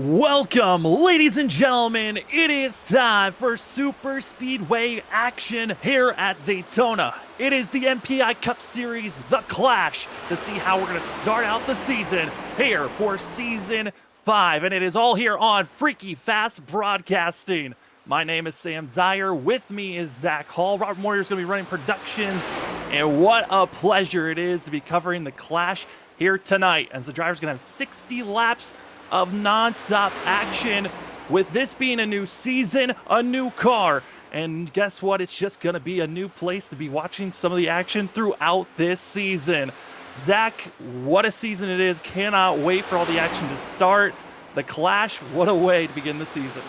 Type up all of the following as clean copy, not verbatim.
Welcome, ladies and gentlemen. It is time for super speedway action here at Daytona. It is the MPI Cup Series, The Clash, to see how we're going to start out the season here for Season 5. And it is all here on Freaky Fast Broadcasting. My name is Sam Dyer. With me is Zach Hall. Robert Moyer is going to be running productions. And what a pleasure it is to be covering the Clash here tonight, as the driver's going to have 60 laps of non-stop action. With this being a new season, a new car, and guess what? It's just going to be a new place to be watching some of the action throughout this season. Zach, what a season it is. Cannot wait for all the action to start. The Clash, what a way to begin the season.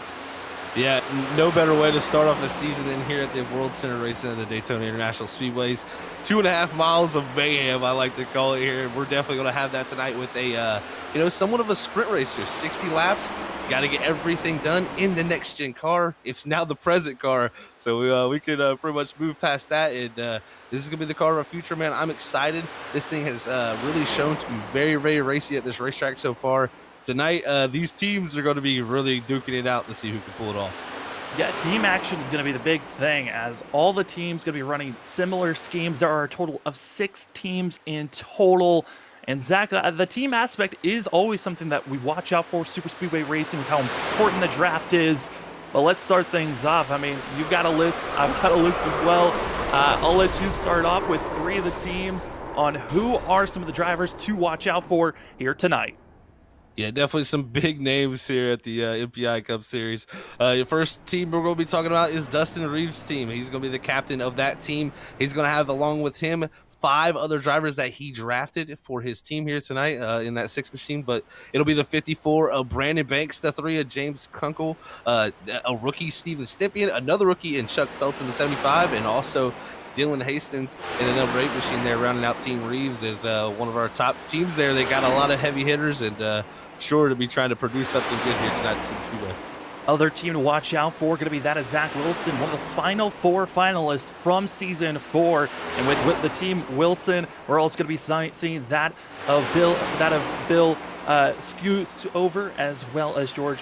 Yeah, no better way to start off the season than here at the World Center Racing at the Daytona International Speedways. 2.5 miles of mayhem, I like to call it here. We're definitely going to have that tonight with a, somewhat of a sprint race here. 60 laps, got to get everything done in the next-gen car. It's now the present car, so we could pretty much move past that. And this is going to be the car of our future, man. I'm excited. This thing has really shown to be very, very racy at this racetrack so far. Tonight, these teams are going to be really duking it out to see who can pull it off. Yeah, team action is going to be the big thing, as all the teams going to be running similar schemes. There are a total of 6 teams in total. And Zach, the team aspect is always something that we watch out for. Super Speedway Racing, how important the draft is. But let's start things off. I mean, you've got a list. I've got a list as well. I'll let you start off with 3 of the teams on who are some of the drivers to watch out for here tonight. Yeah, definitely some big names here at the MPI Cup Series. Your first team we're going to be talking about is Dustin Reeves' team. He's going to be the captain of that team. He's going to have, along with him, 5 other drivers that he drafted for his team here tonight in that 6 machine. But it'll be the 54 of Brandon Banks, the 3 of James Kunkel, a rookie Steven Stippian, another rookie in Chuck Felton, the 75, and also Dylan Hastings in the number 8 machine there, rounding out Team Reeves as one of our top teams there. They got a lot of heavy hitters and sure to be trying to produce something good here tonight at Super Speedway. Other team to watch out for going to be that of Zach Wilson, one of the final 4 finalists from Season 4. And with the team Wilson, we're also going to be seeing that of Bill Over, as well as George,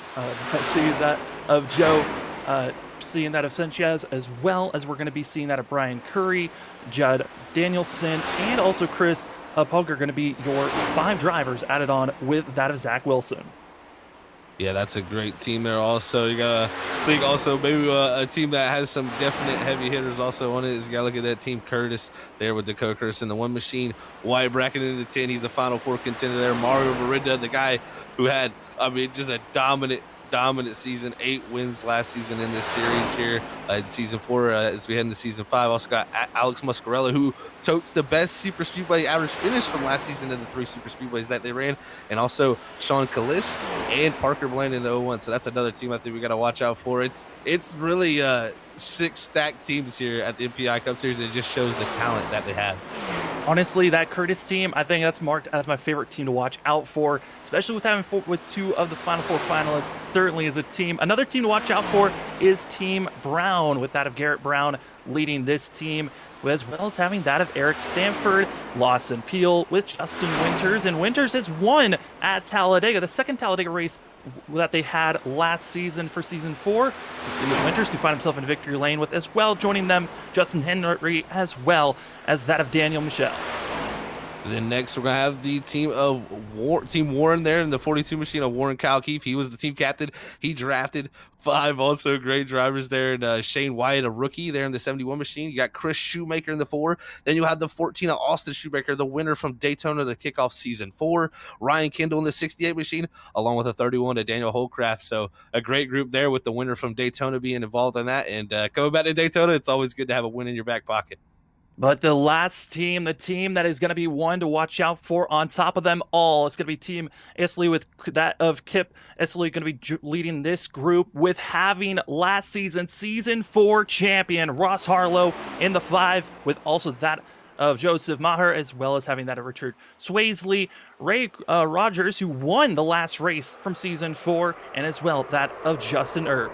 seeing that of Joe, seeing that of Sanchez, as well as we're going to be seeing that of Brian Curry, Judd Danielson, and also Chris Pug are going to be your 5 drivers added on with that of Zach Wilson. Yeah, that's a great team there. Also, you gotta think also maybe a team that has some definite heavy hitters also on it is you gotta look at that team Curtis there with Dakota Curtis in the 1 machine. Wyatt Bracken in the 10. He's a Final 4 contender there. Mario Marinda, the guy who had, just a dominant season, 8 wins last season in this series here in Season 4 as we head into Season 5. Also got Alex Muscarella, who totes the best Super Speedway average finish from last season in the 3 Super Speedways that they ran, and also Sean Callis and Parker Bland in the 01. So that's another team I think we got to watch out for. It's really 6 stacked teams here at the MPI Cup Series. It just shows the talent that they have. Honestly, that Curtis team, I think that's marked as my favorite team to watch out for, especially with having with 2 of the Final 4 finalists. Certainly is a team. Another team to watch out for is Team Brown, with that of Garrett Brown leading this team, as well as having that of Eric Stanford, Lawson Peel with Justin Winters. And Winters has won at Talladega, the 2nd Talladega race that they had last season for Season 4. We'll see what Winters can find himself in victory lane with, as well joining them Justin Henry, as well as that of Daniel Michel. Then next we're going to have the team of Team Warren there in the 42 machine of Warren Kalkeef. He was the team captain. He drafted 5 also great drivers there. And Shane Wyatt, a rookie there in the 71 machine. You got Chris Shoemaker in the 4. Then you have the 14 of Austin Shoemaker, the winner from Daytona to kick off Season 4. Ryan Kendall in the 68 machine, along with a 31 of Daniel Holcraft. So a great group there with the winner from Daytona being involved in that. And coming back to Daytona, it's always good to have a win in your back pocket. But the last team, the team that is going to be one to watch out for on top of them all, is going to be Team Isley, with that of Kip Isley going to be leading this group, with having last season Season 4 champion Ross Harlow in the 5, with also that of Joseph Maher, as well as having that of Richard Swaysley, Ray Rogers, who won the last race from Season 4, and as well that of Justin Erb.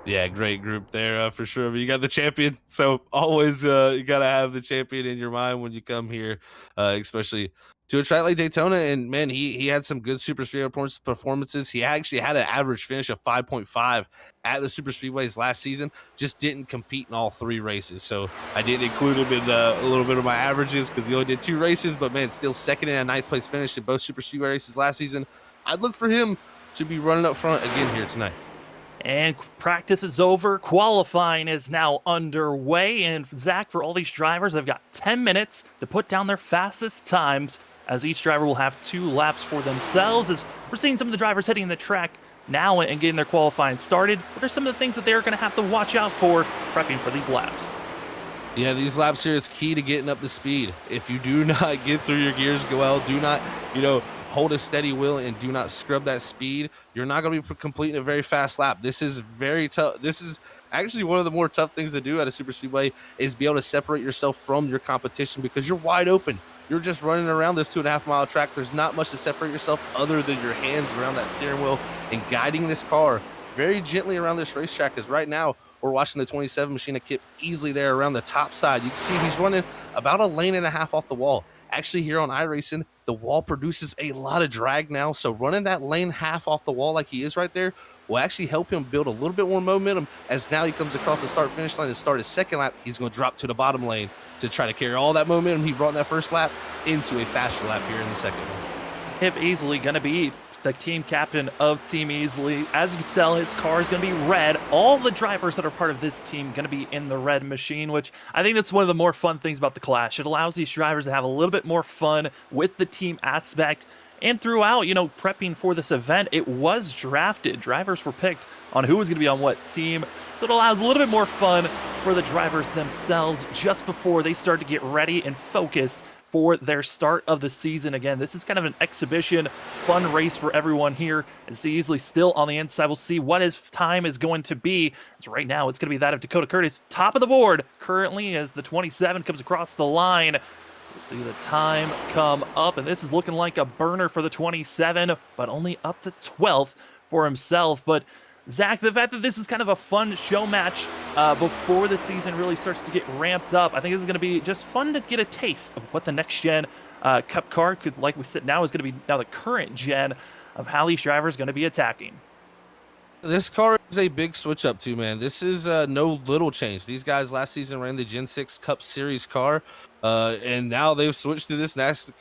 Yeah, great group there for sure. But you got the champion, so always you gotta have the champion in your mind when you come here, especially to a track like Daytona. And man, he had some good super speedway performances. He actually had an average finish of 5.5 at the super speedways last season. Just didn't compete in all 3 races, so I did include him in a little bit of my averages because he only did 2 races. But man, still second and a ninth place finish in both super speedway races last season. I'd look for him to be running up front again here tonight. And practice is over. Qualifying is now underway. And Zach, for all these drivers, they've got 10 minutes to put down their fastest times, as each driver will have 2 laps for themselves. As we're seeing some of the drivers hitting the track now and getting their qualifying started, what are some of the things that they're going to have to watch out for prepping for these laps? Yeah, these laps here is key to getting up to speed. If you do not get through your gears well, do not, hold a steady wheel and do not scrub that speed, you're not going to be completing a very fast lap. This is very tough. This is actually one of the more tough things to do at a super speedway is be able to separate yourself from your competition because you're wide open. You're just running around this 2.5 mile track. There's not much to separate yourself other than your hands around that steering wheel and guiding this car very gently around this racetrack. Because right now, we're watching the 27 machine that kept easily there around the top side. You can see he's running about a lane and a half off the wall. Actually, here on iRacing, the wall produces a lot of drag now. So running that lane half off the wall like he is right there will actually help him build a little bit more momentum as now he comes across the start-finish line to start his second lap. He's going to drop to the bottom lane to try to carry all that momentum he brought in that first lap into a faster lap here in the second one. Hip Easley going to be the team captain of Team Easley. As you can tell, his car is going to be red. All the drivers that are part of this team going to be in the red machine, which I think that's one of the more fun things about the Clash. It allows these drivers to have a little bit more fun with the team aspect. And throughout, prepping for this event, it was drafted. Drivers were picked on who was going to be on what team. So it allows a little bit more fun for the drivers themselves just before they start to get ready and focused for their start of the season. Again, this is kind of an exhibition, fun race for everyone here. And see Easley still on the inside. We'll see what his time is going to be. As right now, it's going to be that of Dakota Curtis, top of the board currently as the 27 comes across the line. We'll see the time come up, and this is looking like a burner for the 27, but only up to 12th for himself. But Zach, the fact that this is kind of a fun show match before the season really starts to get ramped up, I think this is going to be just fun to get a taste of what the next gen Cup car could, like we said, now is going to be now the current gen of how these drivers are going to be attacking. This car is a big switch up too, man. This is no little change. These guys last season ran the Gen 6 Cup Series car, and now they've switched to this next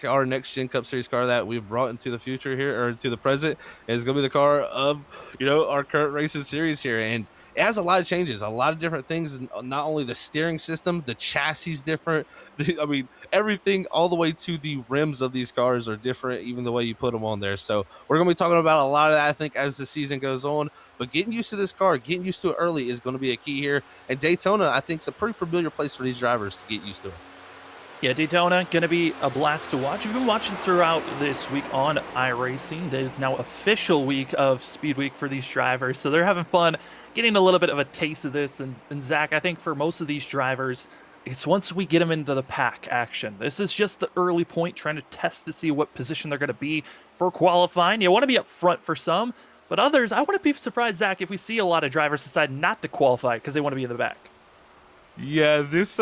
gen Cup Series car that we've brought into the future here, or to the present. And it's going to be the car of, our current racing series here. And it has a lot of changes, a lot of different things. Not only the steering system, the chassis is different. I mean, everything all the way to the rims of these cars are different, even the way you put them on there. So we're going to be talking about a lot of that, I think, as the season goes on. But getting used to this car, getting used to it early is going to be a key here. And Daytona, I think, is a pretty familiar place for these drivers to get used to it. Yeah, Daytona, going to be a blast to watch. You've been watching throughout this week on iRacing. It is now official week of Speed Week for these drivers, so they're having fun getting a little bit of a taste of this. And Zach, I think for most of these drivers, it's once we get them into the pack action. This is just the early point, trying to test to see what position they're going to be for qualifying. You want to be up front for some, but others, I wouldn't be surprised, Zach, if we see a lot of drivers decide not to qualify because they want to be in the back. Yeah, this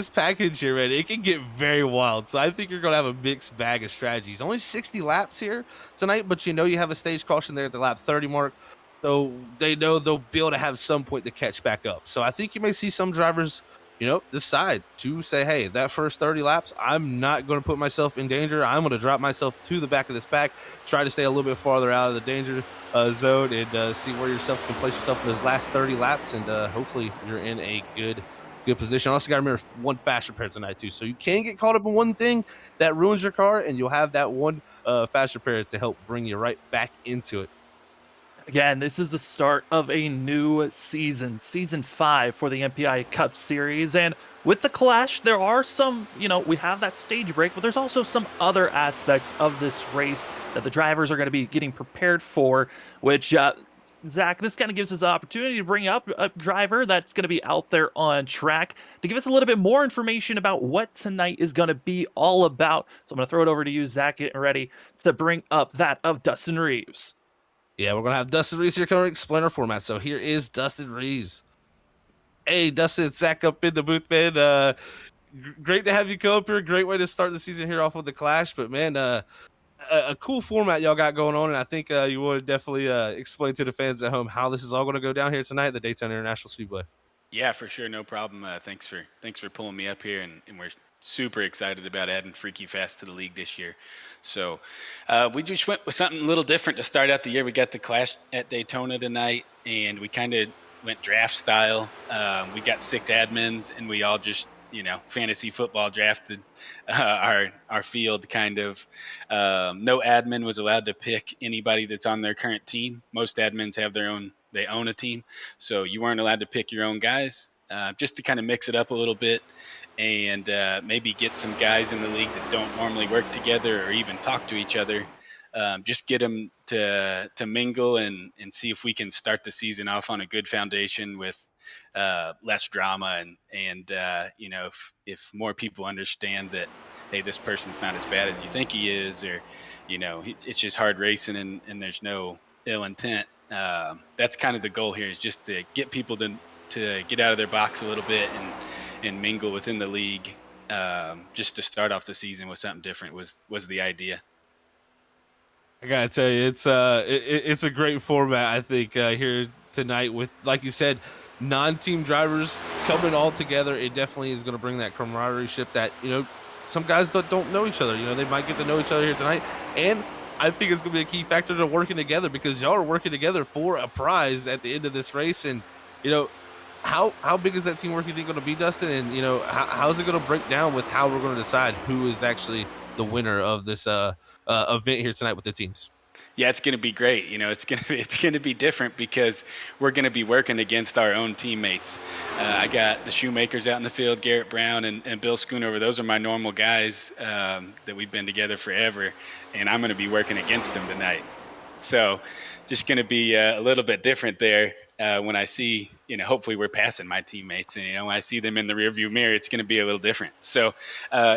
package here, man, it can get very wild. So I think you're gonna have a mixed bag of strategies. Only 60 laps here tonight, but you have a stage caution there at the lap 30 mark. So they know they'll be able to have some point to catch back up. So I think you may see some drivers, decide to say, hey, that first 30 laps, I'm not going to put myself in danger. I'm going to drop myself to the back of this pack, try to stay a little bit farther out of the danger zone, and see where yourself can place yourself in those last 30 laps. And hopefully you're in a good position. Also got to remember one fast repair tonight too. So you can get caught up in one thing that ruins your car, and you'll have that one fast repair to help bring you right back into it. Again, this is the start of a new season, Season 5 for the MPI Cup Series. And with the Clash, there are some, we have that stage break, but there's also some other aspects of this race that the drivers are going to be getting prepared for, which, Zach, this kind of gives us an opportunity to bring up a driver that's going to be out there on track to give us a little bit more information about what tonight is going to be all about. So I'm going to throw it over to you, Zach, getting ready to bring up that of Dustin Reeves. Yeah, we're going to have Dustin Reeves here coming to explain our format. So here is Dustin Reeves. Hey, Dustin, Zach up in the booth, man. Great to have you come up here. Great way to start the season here off with the Clash. But, man, a cool format y'all got going on, and I think you want to definitely explain to the fans at home how this is all going to go down here tonight at the Daytona International Speedway. Yeah, for sure, no problem. Thanks for pulling me up here, and we're super excited about adding Freaky Fast to the league this year. So we just went with something a little different to start out the year. We got the Clash at Daytona tonight, and we kind of went draft style. We got 6 admins, and we all just fantasy football drafted our field kind of. No admin was allowed to pick anybody that's on their current team. Most admins have they own a team, so you weren't allowed to pick your own guys. Just to kind of mix it up a little bit and maybe get some guys in the league that don't normally work together or even talk to each other. Just get them to mingle and see if we can start the season off on a good foundation with less drama and if more people understand that, hey, this person's not as bad as you think he is, or it's just hard racing and there's no ill intent. That's kind of the goal here, is just to get people to get out of their box a little bit and mingle within the league. Just to start off the season with something different was the idea. I gotta tell you, it's a great format. I think here tonight with, like you said, non-team drivers coming all together. It definitely is going to bring that camaraderie that some guys don't know each other. They might get to know each other here tonight, and I think it's going to be a key factor to working together, because y'all are working together for a prize at the end of this race. And how big is that teamwork you think going to be, Dustin? And how's it going to break down with how we're going to decide who is actually the winner of this event here tonight with the teams? Yeah, it's going to be great. It's going to be different because we're going to be working against our own teammates. I got the Shoemakers out in the field, Garrett Brown and Bill Schoonover. Those are my normal guys that we've been together forever, and I'm going to be working against them tonight. So just going to be a little bit different there when I see, hopefully we're passing my teammates, and when I see them in the rearview mirror, it's going to be a little different. So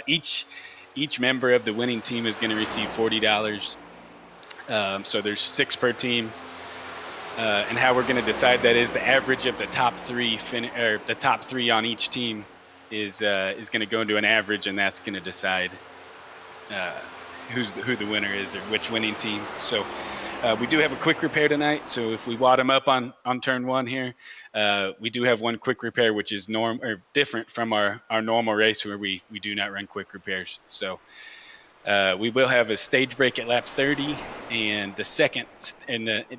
each member of the winning team is going to receive $40. So there's 6 per team, and how we're going to decide that is the average of the top 3 the top 3 on each team is going to go into an average, and that's going to decide who the winner is, or which winning team. So we do have a quick repair tonight. So if we wad them up on turn 1 here, we do have one quick repair, which is different from our normal race where we do not run quick repairs. So we will have a stage break at lap 30, and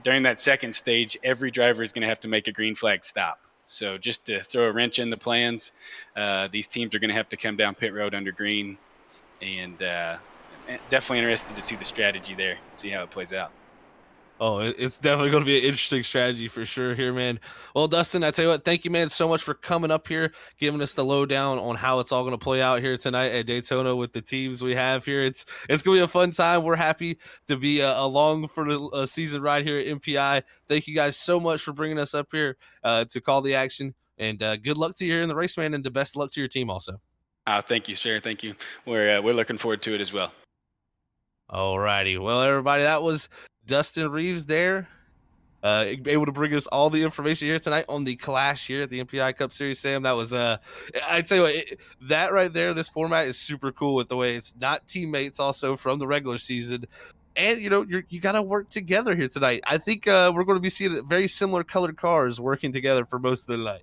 during that second stage, every driver is going to have to make a green flag stop. So just to throw a wrench in the plans, these teams are going to have to come down pit road under green, and definitely interested to see the strategy there, see how it plays out. Oh, it's definitely going to be an interesting strategy for sure here, man. Well, Dustin, I tell you what, thank you, man, so much for coming up here, giving us the lowdown on how it's all going to play out here tonight at Daytona with the teams we have here. It's going to be a fun time. We're happy to be along for the season ride here at MPI. Thank you guys so much for bringing us up here to call the action, and good luck to you here in the race, man, and the best luck to your team also. Thank you, sir. Thank you. We're looking forward to it as well. All righty. Well, everybody, that was Dustin Reeves there, able to bring us all the information here tonight on the Clash here at the MPI Cup Series. Sam, that was I'd tell you what, that right there, this format is super cool with the way it's not teammates also from the regular season, and you got to work together here tonight. I think we're going to be seeing very similar colored cars working together for most of the night.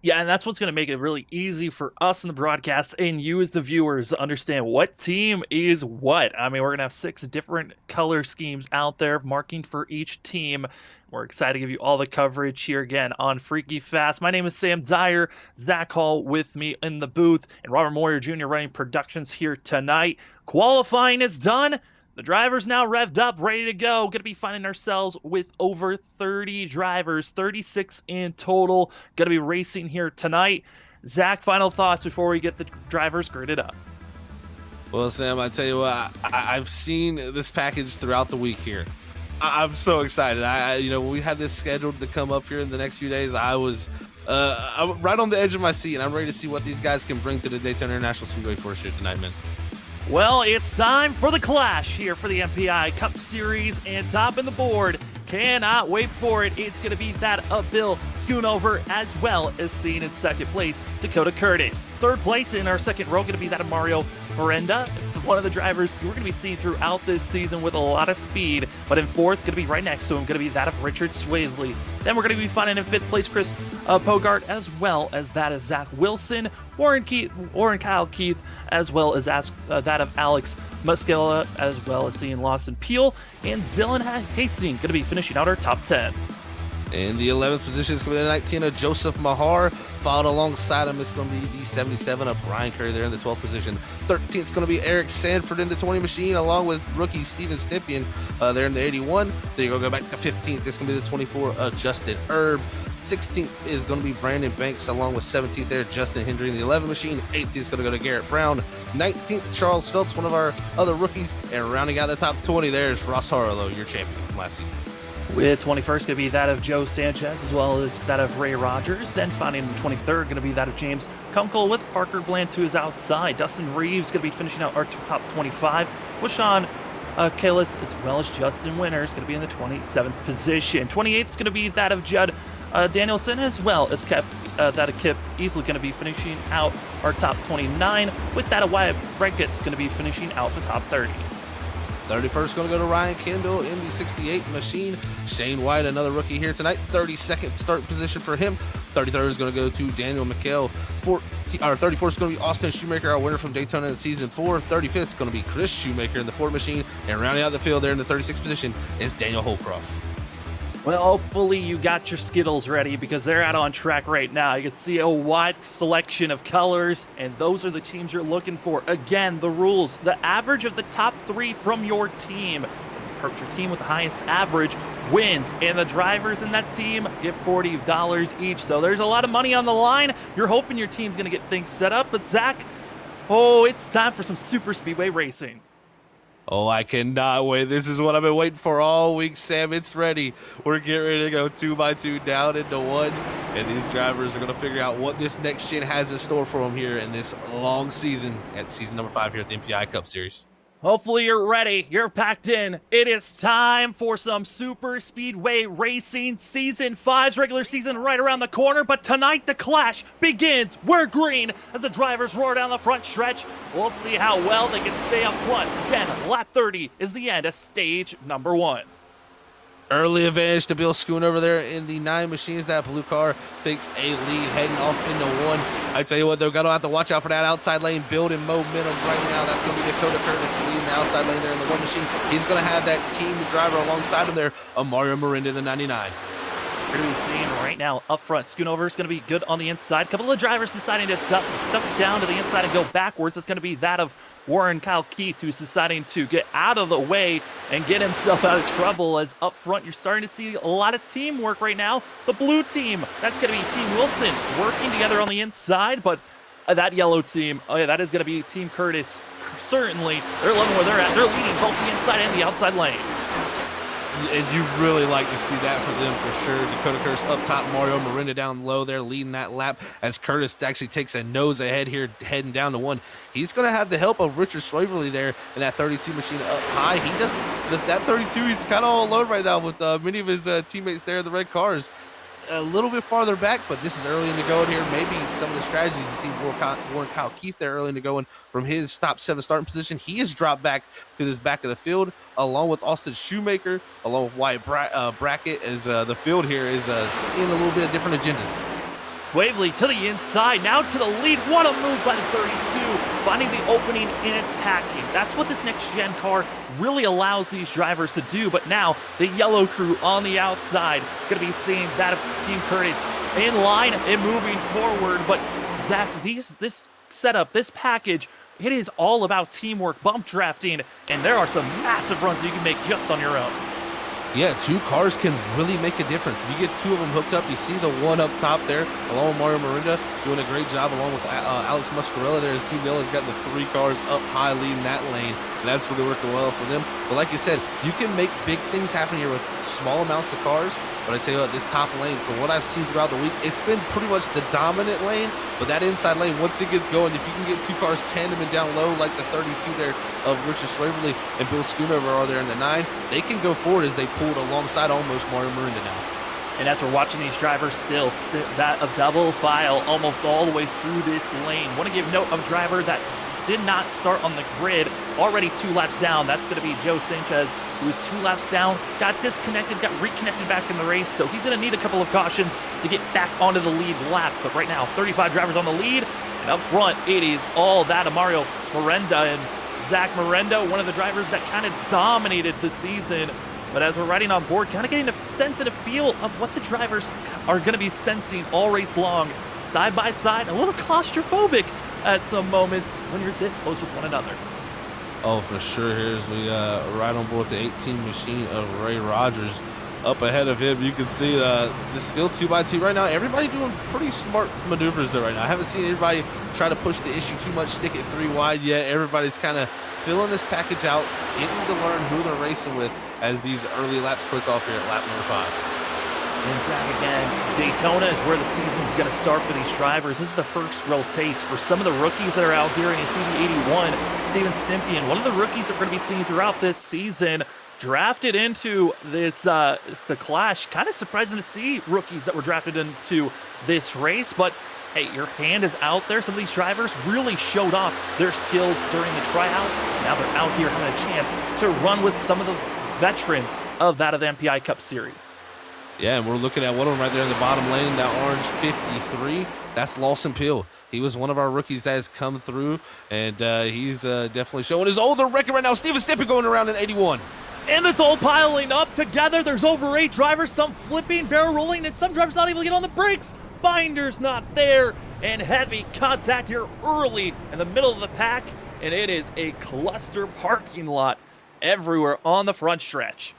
Yeah, and that's what's going to make it really easy for us in the broadcast and you as the viewers to understand what team is what. I mean, we're going to have 6 different color schemes out there marking for each team. We're excited to give you all the coverage here again on Freaky Fast. My name is Sam Dyer. Zach Hall with me in the booth, and Robert Moyer Jr. running productions here tonight. Qualifying is done. The driver's now revved up, ready to go. Going to be finding ourselves with over 30 drivers, 36 in total. Going to be racing here tonight. Zach, final thoughts before we get the drivers gridded up. Well, Sam, I tell you what, I've seen this package throughout the week here. I'm so excited. When we had this scheduled to come up here in the next few days, I'm right on the edge of my seat, and I'm ready to see what these guys can bring to the Daytona International Speedway for us here tonight, man. Well, it's time for the Clash here for the MPI Cup Series, and topping the board, Cannot wait for it. It's going to be that of Bill Schoonover, as well as seen in second place, Dakota Curtis. Third place in our second row going to be that of Mario Miranda, one of the drivers we're going to be seeing throughout this season with a lot of speed. But in fourth, going to be right next to him, going to be that of Richard Swaysley. Then we're going to be finding in fifth place Chris Bogart, as well as that of Zach Wilson, Warren Kyle Keith, as well as that of Alex Muscala, as well as seeing Lawson Peel and Dylan Hastings, going to be finishing out our top 10. In the 11th position is going to be the 19 of Joseph Mahar. Followed alongside him, it's going to be the 77 of Brian Curry there in the 12th position. 13th is going to be Eric Sanford in the 20 machine, along with rookie Steven Stippian there in the 81. Then you're going to go back to 15th. It's going to be the 24 of Justin Erb. 16th is going to be Brandon Banks, along with 17th there, Justin Hendry in the 11 machine. 18th is going to go to Garrett Brown. 19th, Charles Phelps, one of our other rookies. And rounding out the top 20 there is Ross Harlow, your champion from last season. With 21st going to be that of Joe Sanchez, as well as that of Ray Rogers. Then finding in 23rd going to be that of James Kunkel, with Parker Bland to his outside. Dustin Reeves going to be finishing out our top 25. With Sean Kalis, as well as Justin Winters, going to be in the 27th position. 28th is going to be that of Judd Danielson, as well as that of Kip Easley, going to be finishing out our top 29. With that of Wyatt Brackett's going to be finishing out the top 30. 31st going to go to Ryan Kendall in the 68 machine. Shane White, another rookie here tonight. 32nd start position for him. 33rd is going to go to Daniel McHale. 34th is going to be Austin Shoemaker, our winner from Daytona in season 4. 35th is going to be Chris Shoemaker in the Ford machine. And rounding out the field there in the 36th position is Daniel Holcroft. Well, hopefully you got your Skittles ready, because they're out on track right now. You can see a wide selection of colors, and those are the teams you're looking for. Again, the rules: the average of the top 3 from your team. Your team with the highest average wins, and the drivers in that team get $40 each. So there's a lot of money on the line. You're hoping your team's going to get things set up. But Zach, it's time for some super speedway racing. Oh, I cannot wait. This is what I've been waiting for all week, Sam. It's ready. We're getting ready to go 2x2 down into 1. And these drivers are going to figure out what this next gen has in store for them here in this long season at season number 5 here at the MPI Cup Series. Hopefully you're ready. You're packed in. It is time for some super speedway racing. Season 5's regular season right around the corner, but tonight the clash begins. We're green as the drivers roar down the front stretch. We'll see how well they can stay up front. Again, lap 30 is the end of stage number 1. Early advantage to Bill Schoon over there in the 9 machines. That blue car takes a lead heading off into 1. I tell you what, they're going to have to watch out for that outside lane building momentum right now. That's going to be Dakota Curtis leading the outside lane there in the 1 machine. He's going to have that team driver alongside him there, Mario Miranda in the 99. We're going to be seeing right now up front, Schoonover is going to be good on the inside. A couple of drivers deciding to duck down to the inside and go backwards. It's going to be that of Warren Kyle Keith, who's deciding to get out of the way and get himself out of trouble, as up front you're starting to see a lot of teamwork right now. The blue team, that's going to be Team Wilson working together on the inside, but that yellow team, that is going to be Team Curtis. Certainly, they're loving where they're at. They're leading both the inside and the outside lane. And you really like to see that for them for sure. Dakota Curtis up top, Mario Miranda down low there leading that lap, as Curtis actually takes a nose ahead here heading down to 1. He's going to have the help of Richard Swaverly there in that 32 machine up high. He doesn't, that 32, he's kind of all alone right now with many of his teammates there in the red cars. A little bit farther back, but this is early in the going here. Maybe some of the strategies you see Warren Kyle Keith there early in the going from his top 7 starting position. He has dropped back to this back of the field, along with Austin Shoemaker, along with Wyatt Brackett, as the field here is seeing a little bit of different agendas. Waverly to the inside, now to the lead. What a move by the 32, finding the opening and attacking. That's what this next-gen car really allows these drivers to do. But now the yellow crew on the outside, going to be seeing that of Team Curtis in line and moving forward. But Zach, this setup, this package, it is all about teamwork, bump drafting, and there are some massive runs that you can make just on your own. Yeah, 2 cars can really make a difference. If you get 2 of them hooked up, you see the one up top there, along with Mario Miranda, doing a great job, along with Alex Muscarella there. His team Dylan's got the 3 cars up high leading that lane. and that's really working well for them. But like you said, you can make big things happen here with small amounts of cars. But I tell you what, this top lane, from what I've seen throughout the week, it's been pretty much the dominant lane. But that inside lane, once it gets going, if you can get two cars tandeming down low like the 32 there of Richard Swaverly and Bill Schoonover are there in the 9, they can go forward as they pulled alongside almost Mario Marinda now. And as we're watching these drivers still sit that a double file almost all the way through this lane. Want to give note of a driver that did not start on the grid, already 2 laps down. That's going to be Joe Sanchez, who was 2 laps down, got disconnected, got reconnected back in the race. So he's going to need a couple of cautions to get back onto the lead lap. But right now, 35 drivers on the lead. And up front, it is all that of Mario Miranda and Zach Miranda, one of the drivers that kind of dominated the season. But as we're riding on board, kind of getting a sense and a feel of what the drivers are going to be sensing all race long. Side by side, a little claustrophobic at some moments when you're this close with one another. Oh, for sure. Here's we ride on board the 18 machine of Ray Rogers. Up ahead of him, you can see this field 2x2 right now. Everybody doing pretty smart maneuvers there right now. I haven't seen anybody try to push the issue too much, stick it 3 wide yet. Everybody's kind of filling this package out, getting to learn who they're racing with as these early laps click off here at lap number 5. And Zach, again, Daytona is where the season's going to start for these drivers. This is the first real taste for some of the rookies that are out here. And you see the 81, David Stimpian, one of the rookies that we're going to be seeing throughout this season, drafted into this the Clash. Kind of surprising to see rookies that were drafted into this race, but hey, your hand is out there. Some of these drivers really showed off their skills during the tryouts. Now they're out here having a chance to run with some of the veterans of that of the MPI Cup Series. Yeah, and we're looking at one of them right there in the bottom lane, that orange 53. That's Lawson Peel. He was one of our rookies that has come through, and he's definitely showing his older record right now. Steven Stippy going around in 81. And it's all piling up together. There's over 8 drivers, some flipping, barrel rolling, and some drivers not able to get on the brakes. Binder's not there, and heavy contact here early in the middle of the pack, and it is a cluster parking lot everywhere on the front stretch.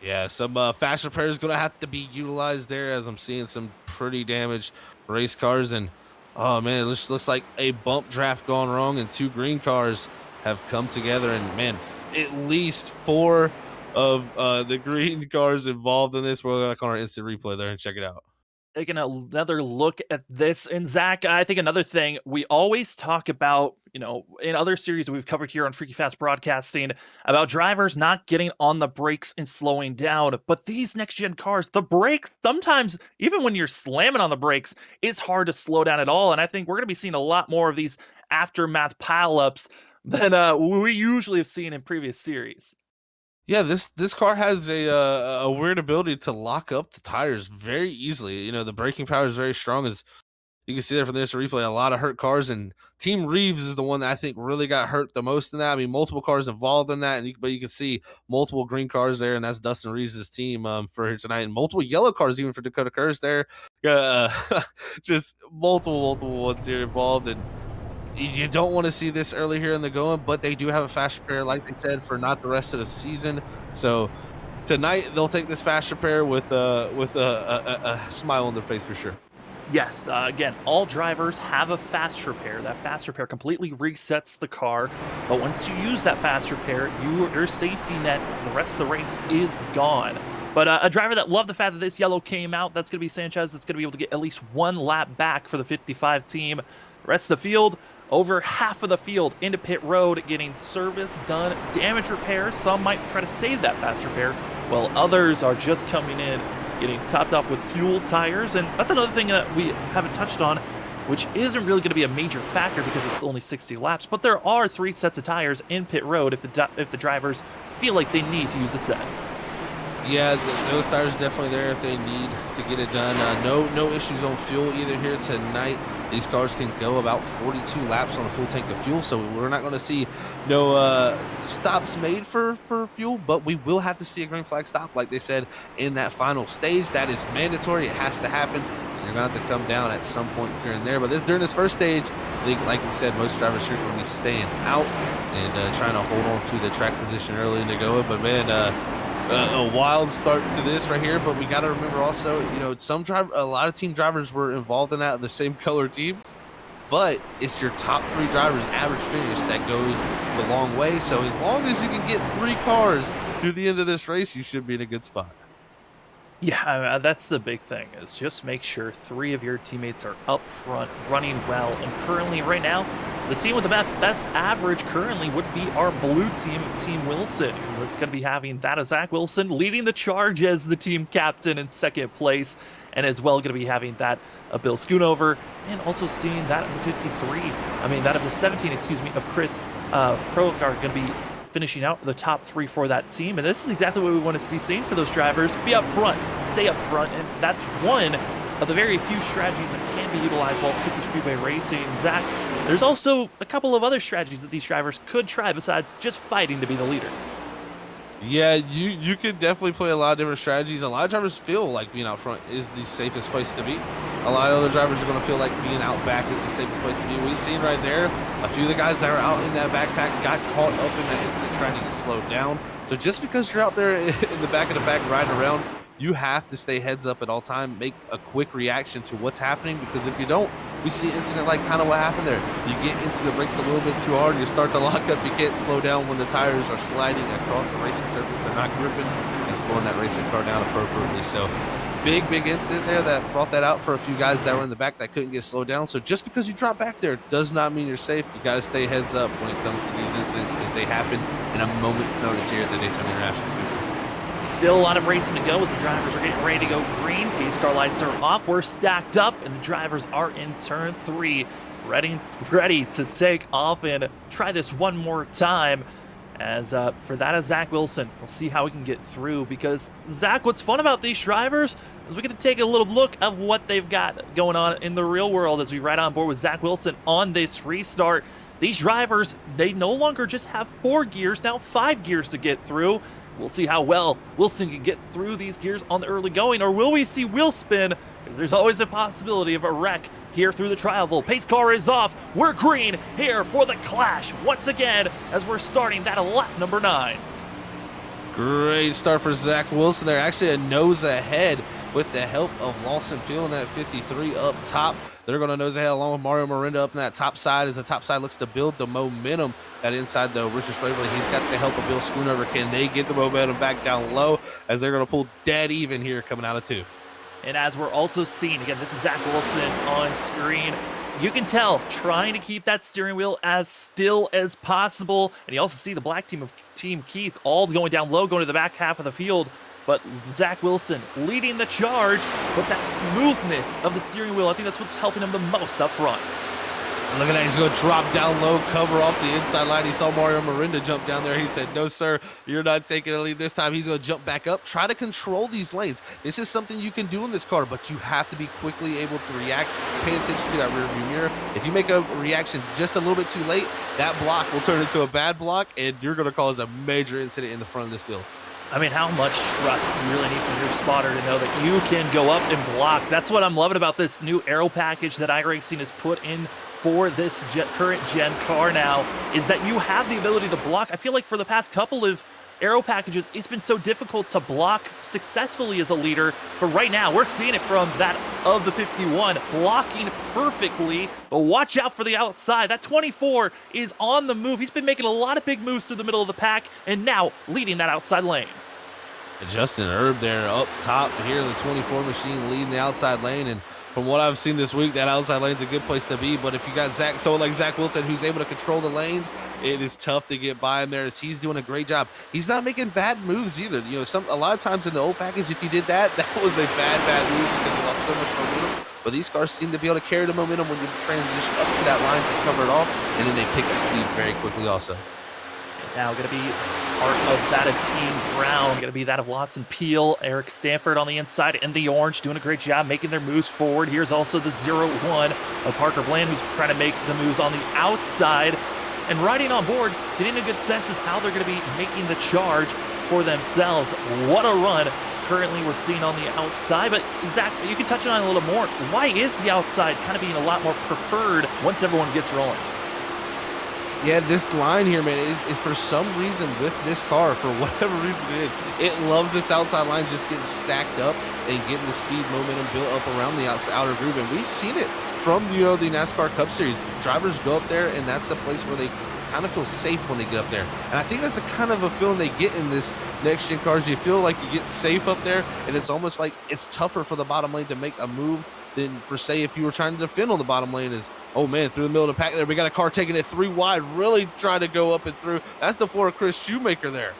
Yeah, some fast repair is going to have to be utilized there, as I'm seeing some pretty damaged race cars. And, oh, man, it just looks like a bump draft gone wrong, and 2 green cars have come together. And, man, at least 4 of the green cars involved in this. We're going to click on our instant replay there and check it out. Taking another look at this. And Zach, I think another thing we always talk about, in other series we've covered here on Freaky Fast Broadcasting, about drivers not getting on the brakes and slowing down. But these next-gen cars, the brake, sometimes, even when you're slamming on the brakes, it's hard to slow down at all. And I think we're going to be seeing a lot more of these aftermath pileups than we usually have seen in previous series. Yeah, this car has a weird ability to lock up the tires very easily. The braking power is very strong. As you can see there from this replay, a lot of hurt cars, and Team Reeves is the one that I think really got hurt the most in that. I mean, multiple cars involved in that, but you can see multiple green cars there, and that's Dustin Reeves' team for here tonight, and multiple yellow cars even for Dakota Curtis there. Just multiple ones here involved, and you don't want to see this early here in the going, but they do have a fast repair, like they said, for not the rest of the season. So tonight they'll take this fast repair with a smile on their face for sure. Yes, again, all drivers have a fast repair. That fast repair completely resets the car, but once you use that fast repair, your safety net, the rest of the race is gone. But a driver that loved the fact that this yellow came out, that's going to be Sanchez. That's going to be able to get at least 1 lap back for the 55 team. The rest of the field, over half of the field into pit road, getting service done, damage repairs. Some might try to save that fast repair, while others are just coming in, getting topped up with fuel tires. And that's another thing that we haven't touched on, which isn't really going to be a major factor because it's only 60 laps. But there are 3 sets of tires in pit road if the drivers feel like they need to use a set. Yeah, those tires definitely there if they need to get it done. No issues on fuel either here tonight. These cars can go about 42 laps on a full tank of fuel, so we're not going to see no stops made for fuel, but we will have to see a green flag stop, like they said, in that final stage. That is mandatory. It has to happen, so you're going to have to come down at some point here and there. But during this first stage, I think, like we said, most drivers here are going to be staying out and trying to hold on to the track position early in the go. But, man, a wild start to this right here, but we got to remember also, a lot of team drivers were involved in that, the same color teams. but it's your top 3 drivers' average finish that goes the long way. So as long as you can get 3 cars to the end of this race, you should be in a good spot. Yeah, that's the big thing, is just make sure 3 of your teammates are up front, running well. And currently, right now, the team with the best average currently would be our blue team, Team Wilson, who is going to be having that as Zach Wilson leading the charge as the team captain in 2nd place, and as well going to be having that Bill Schoonover, and also seeing that of the 17, of Chris Progar going to be finishing out the top 3 for that team. And this is exactly what we want to be seeing for those drivers. Be up front, stay up front, and that's one of the very few strategies that can be utilized while super speedway racing. Zach, there's also a couple of other strategies that these drivers could try besides just fighting to be the leader. Yeah, you could definitely play a lot of different strategies. A lot of drivers feel like being out front is the safest place to be. A lot of other drivers are going to feel like being out back is the safest place to be. We've seen right there, a few of the guys that are out in that backpack got caught up in that incident trying to get slowed down. So just because you're out there in the back of the pack riding around, you have to stay heads up at all time, make a quick reaction to what's happening, because if you don't, we see an incident like kind of what happened there. You get into the brakes a little bit too hard, you start to lock up, you can't slow down when the tires are sliding across the racing surface, they're not gripping and slowing that racing car down appropriately. So big incident there that brought that out for a few guys that were in the back that couldn't get slowed down. So just because you drop back there does not mean you're safe. You got to stay heads up when it comes to these incidents, because they happen in a moment's notice here at the Daytona International Speedway. Still a lot of racing to go as the drivers are getting ready to go green. Pace car lights are off. We're stacked up, and the drivers are in turn 3, ready to take off and try this one more time. As for that is Zach Wilson. We'll see how we can get through, because Zach, what's fun about these drivers is we get to take a little look of what they've got going on in the real world as we ride on board with Zach Wilson on this restart. These drivers, they no longer just have 4 gears, now 5 gears to get through. We'll see how well Wilson can get through these gears on the early going, or will we see wheel spin? Because there's always a possibility of a wreck here through the tri-oval. Pace car is off. We're green here for the clash once again as we're starting that lap number 9. Great start for Zach Wilson. They're actually a nose ahead with the help of Lawson Peel in that 53 up top. They're going to nose ahead along with Mario Miranda up in that top side as the top side looks to build the momentum. That inside, though, Richard Schwebele, he's got the help of Bill Schoonover. Can they get the momentum back down low as they're going to pull dead even here coming out of 2? And as we're also seeing, again, this is Zach Wilson on screen. You can tell, trying to keep that steering wheel as still as possible. And you also see the black team of Team Keith all going down low, going to the back half of the field. But Zach Wilson leading the charge, but that smoothness of the steering wheel, I think that's what's helping him the most up front. Look at that, he's going to drop down low, cover off the inside line. He saw Mario Miranda jump down there. He said, no, sir, you're not taking a lead this time. He's going to jump back up, try to control these lanes. This is something you can do in this car, but you have to be quickly able to react, pay attention to that rear view mirror. If you make a reaction just a little bit too late, that block will turn into a bad block, and you're going to cause a major incident in the front of this field. I mean, how much trust do you really need from your spotter to know that you can go up and block? That's what I'm loving about this new aero package that iRacing has put in for this current gen car now, is that you have the ability to block. I feel like for the past couple of aero packages, it's been so difficult to block successfully as a leader, but right now we're seeing it from that of the 51, blocking perfectly, but watch out for the outside. That 24 is on the move. He's been making a lot of big moves through the middle of the pack, and now leading that outside lane. Justin Erb there up top here, the 24 machine leading the outside lane, and from what I've seen this week, that outside lane's a good place to be. But if you got someone like Zach Wilson who's able to control the lanes, it is tough to get by him there as he's doing a great job. He's not making bad moves either. You know, a lot of times in the old package, if you did that, that was a bad move because you lost so much momentum. But these cars seem to be able to carry the momentum when you transition up to that line to cover it off, and then they pick up speed very quickly also. Now going to be part of that of Team Brown, going to be that of Lawson Peel, Eric Stanford on the inside, and the orange doing a great job making their moves forward. Here's also the 0-1 of Parker Bland, who's trying to make the moves on the outside and riding on board, getting a good sense of how they're going to be making the charge for themselves. What a run currently we're seeing on the outside. But Zach, you can touch on it a little more. Why is the outside kind of being a lot more preferred once everyone gets rolling? Yeah, this line here, man, is for some reason with this car, for whatever reason it is, it loves this outside line just getting stacked up and getting the speed momentum built up around the outer groove. And we've seen it from, you know, the NASCAR Cup Series. Drivers go up there, and that's a place where they kind of feel safe when they get up there. And I think that's a kind of a feeling they get in this next-gen cars. You feel like you get safe up there, and it's almost like it's tougher for the bottom lane to make a move than for, say, if you were trying to defend on the bottom lane. Is, oh man, through the middle of the pack there, we got a car taking it 3 wide, really trying to go up and through. That's the Ford Chris Shoemaker there.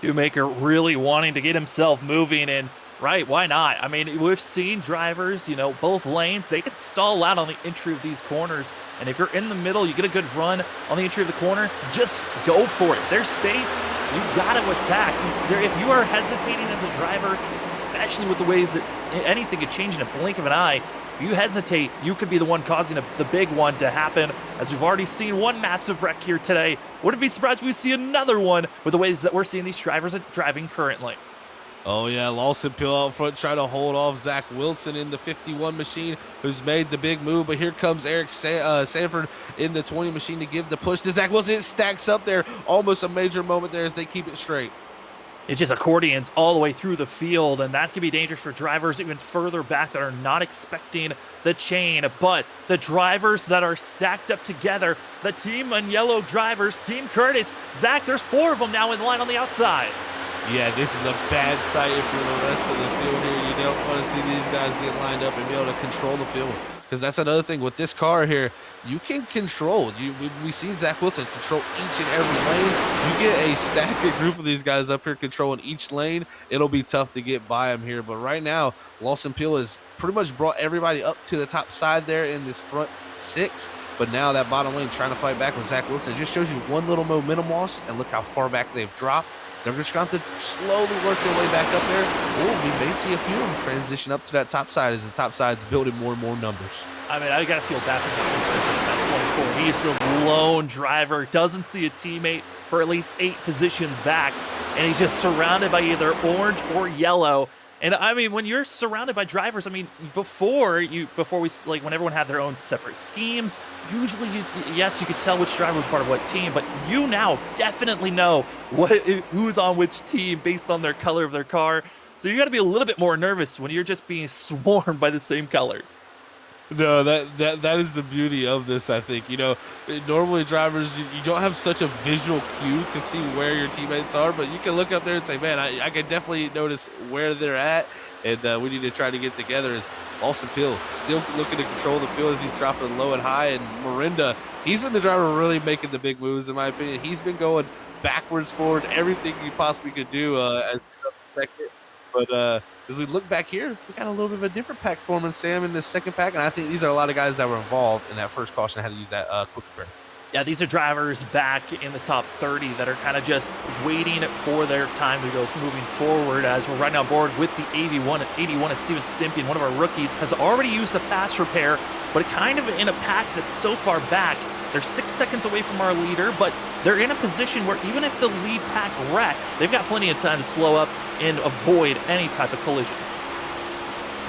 Shoemaker really wanting to get himself moving, and right, why not? I mean, we've seen drivers, you know, both lanes, they can stall out on the entry of these corners, and if you're in the middle, you get a good run on the entry of the corner, just go for it. There's space, you got to attack. If you are hesitating as a driver, especially with the ways that anything could change in a blink of an eye, if you hesitate, you could be the one causing the big one to happen, as we've already seen one massive wreck here today. Wouldn't be surprised if we see another one with the ways that we're seeing these drivers driving currently. Oh, yeah, Lawson Pill out front trying to hold off Zach Wilson in the 51 machine, who's made the big move. But here comes Eric Sanford in the 20 machine to give the push to Zach Wilson. It stacks up there. Almost a major moment there as they keep it straight. It just accordions all the way through the field, and that can be dangerous for drivers even further back that are not expecting the chain. But the drivers that are stacked up together, the team on yellow drivers, Team Curtis, Zach, there's 4 of them now in line on the outside. Yeah, this is a bad sight if you're the rest of the field here. You don't want to see these guys get lined up and be able to control the field. Because that's another thing with this car here, you can control. We've seen Zach Wilson control each and every lane. You get a stacked group of these guys up here controlling each lane, it'll be tough to get by him here. But right now, Lawson Peel has pretty much brought everybody up to the top side there in this front 6. But now that bottom lane trying to fight back with Zach Wilson, it just shows you one little momentum loss, and look how far back they've dropped. They're just going to slowly work their way back up there. Or we may see a few of them transition up to that top side as the top side's building more and more numbers. I mean, I got to feel bad for this person at 24. He is the lone driver, doesn't see a teammate for at least 8 positions back, and he's just surrounded by either orange or yellow. And I mean, when you're surrounded by drivers, I mean, before we, like, when everyone had their own separate schemes, usually, yes, you could tell which driver was part of what team, but you now definitely know who's on which team based on their color of their car. So you got to be a little bit more nervous when you're just being swarmed by the same color. No, that is the beauty of this, I think. You know, normally drivers, you don't have such a visual cue to see where your teammates are, but you can look up there and say, man, I can definitely notice where they're at, and we need to try to get together. As Lawson Peel still looking to control the field as he's dropping low and high, and Mirinda, he's been the driver really making the big moves, in my opinion. He's been going backwards, forward, everything he possibly could do as a second. But as we look back here, we got a little bit of a different pack forming, Sam, in the second pack. And I think these are a lot of guys that were involved in that first caution that had to use that quick repair. Yeah, these are drivers back in the top 30 that are kind of just waiting for their time to go moving forward, as we're right on board with the 81 as Steven Stimpian, one of our rookies, has already used a fast repair, but kind of in a pack that's so far back. They're 6 seconds away from our leader, but they're in a position where even if the lead pack wrecks, they've got plenty of time to slow up and avoid any type of collisions.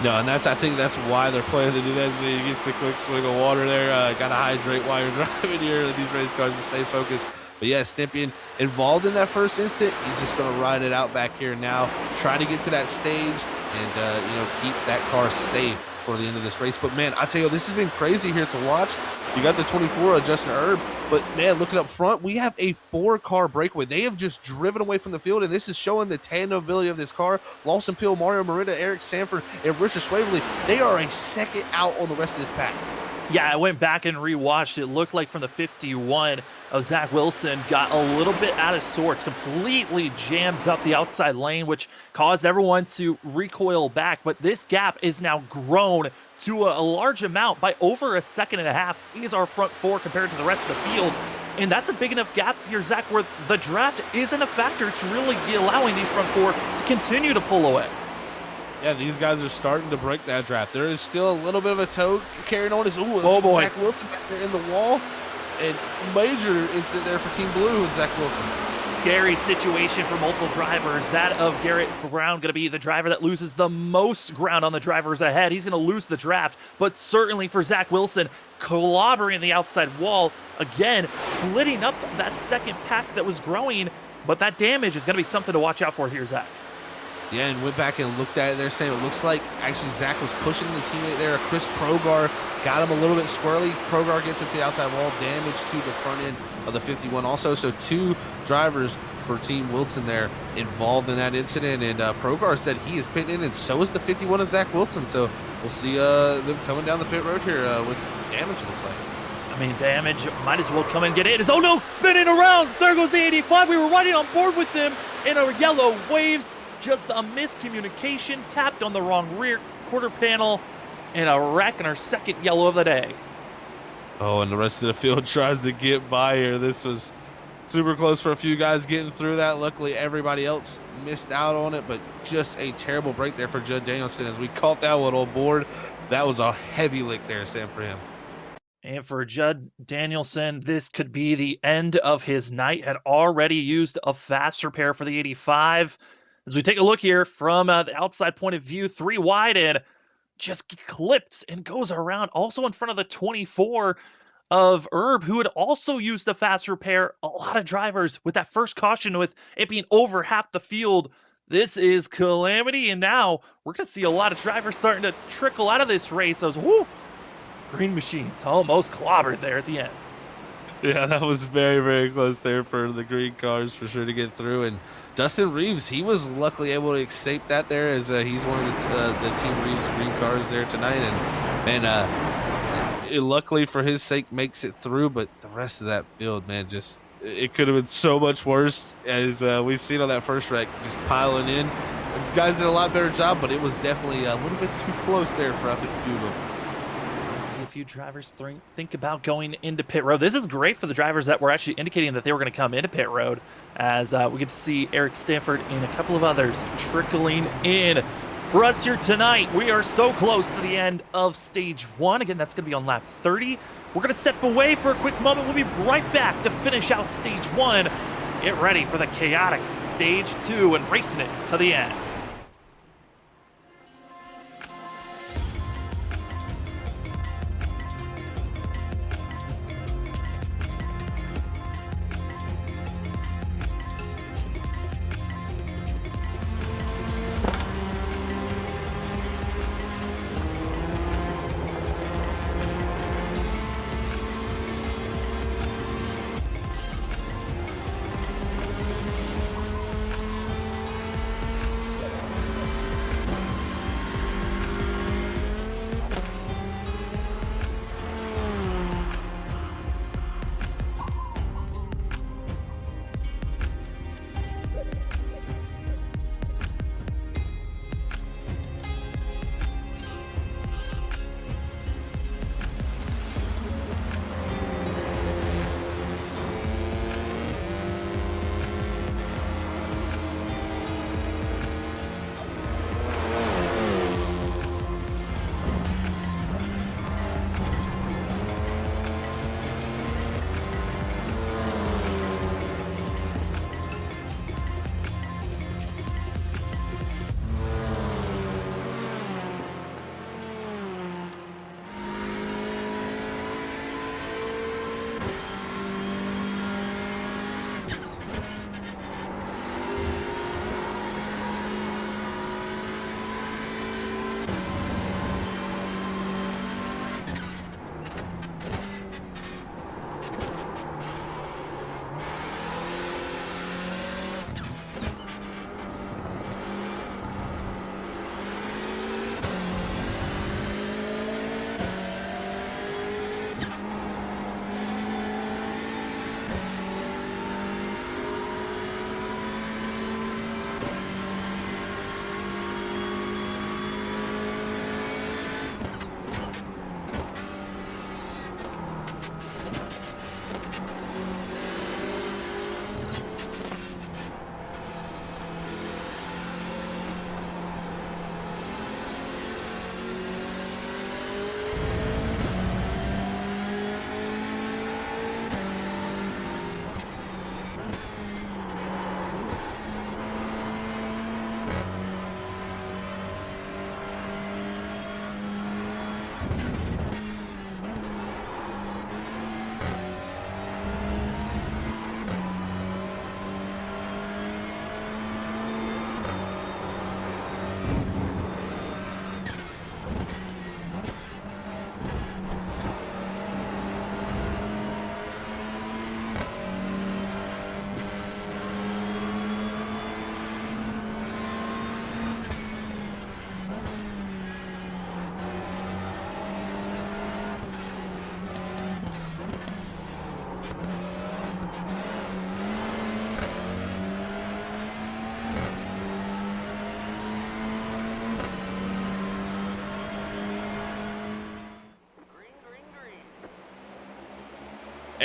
No, and I think that's why they're planning to do that. So he gets the quick swig of water there. Got to hydrate while you're driving here. These race cars to stay focused. But yeah, Stimpian involved in that first instant. He's just going to ride it out back here now, try to get to that stage and keep that car safe for the end of this race. But man, I tell you, this has been crazy here to watch. You got the 24 Justin Erb, but man, looking up front, we have a 4-car breakaway. They have just driven away from the field, and this is showing the tandem ability of this car. Lawson Peel, Mario Mirinda, Eric Sanford, and Richard Swaverly, they are a second out on the rest of this pack. Yeah, I went back and rewatched. It looked like from the 51 of Zach Wilson got a little bit out of sorts, completely jammed up the outside lane, which caused everyone to recoil back. But this gap is now grown to a large amount by over 1.5 seconds. He is our front 4 compared to the rest of the field. And that's a big enough gap here, Zach, where the draft isn't a factor to really be allowing these front 4 to continue to pull away. Yeah, these guys are starting to break that draft. There is still a little bit of a toe carrying on. Oh boy. Zach Wilson back there in the wall. And major incident there for Team Blue and Zach Wilson. Scary situation for multiple drivers. That of Garrett Brown going to be the driver that loses the most ground on the drivers ahead. He's going to lose the draft. But certainly for Zach Wilson, clobbering the outside wall, again, splitting up that second pack that was growing. But that damage is going to be something to watch out for here, Zach. Yeah, and went back and looked at it there, saying it looks like actually Zach was pushing the teammate there. Chris Progar got him a little bit squirrely. Progar gets into the outside wall, damage to the front end of the 51 also. So 2 drivers for Team Wilson there involved in that incident. And Progar said he is pitting in, and so is the 51 of Zach Wilson. So we'll see them coming down the pit road here with damage, it looks like. I mean, damage might as well come and get it. Oh no, spinning around. There goes the 85. We were riding on board with them in our yellow waves. Just a miscommunication, tapped on the wrong rear quarter panel, and a wreck in our second yellow of the day. Oh, and the rest of the field tries to get by here. This was super close for a few guys getting through that. Luckily, everybody else missed out on it, but just a terrible break there for Judd Danielson as we caught that one on board. That was a heavy lick there, Sam, for him. And for Judd Danielson, this could be the end of his night. Had already used a fast repair for the 85. As we take a look here from the outside point of view, 3 wide and just clips and goes around. Also in front of the 24 of Herb, who had also used a fast repair. A lot of drivers with that first caution, with it being over half the field. This is calamity, and now we're going to see a lot of drivers starting to trickle out of this race. Those green machines almost clobbered there at the end. Yeah, that was very, very close there for the green cars for sure to get through. And Dustin Reeves, he was luckily able to escape that there as he's one of the Team Reeves green cars there tonight. And luckily for his sake makes it through. But the rest of that field, man, just it could have been so much worse as we've seen on that first wreck, just piling in. The guys did a lot better job, but it was definitely a little bit too close there for a few of them. See a few drivers think about going into pit road. This is great for the drivers that were actually indicating that they were going to come into pit road, as we get to see Eric Stanford and a couple of others trickling in. For us here tonight, we are so close to the end of stage 1. Again, that's going to be on lap 30. We're going to step away for a quick moment. We'll be right back to finish out stage 1. Get ready for the chaotic stage 2 and racing it to the end.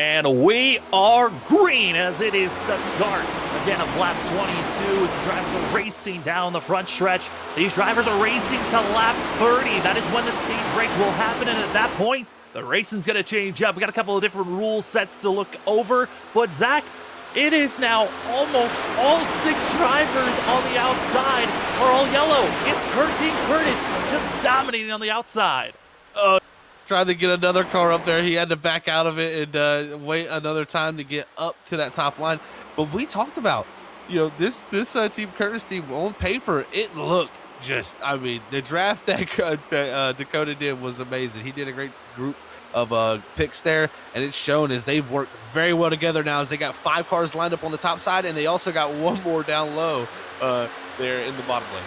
And we are green as it is the start again of lap 22 as the drivers are racing down the front stretch. These drivers are racing to lap 30. That is when the stage break will happen, and at that point, the racing's going to change up. We got a couple of different rule sets to look over, but Zach, it is now almost all 6 drivers on the outside are all yellow. It's Team Curtis just dominating on the outside. Trying to get another car up there. He had to back out of it and wait another time to get up to that top line. But we talked about, this Team Curtis team on paper, it looked just, the draft that Dakota did was amazing. He did a great group of picks there, and it's shown as they've worked very well together now as they got 5 cars lined up on the top side, and they also got 1 more down low there in the bottom lane.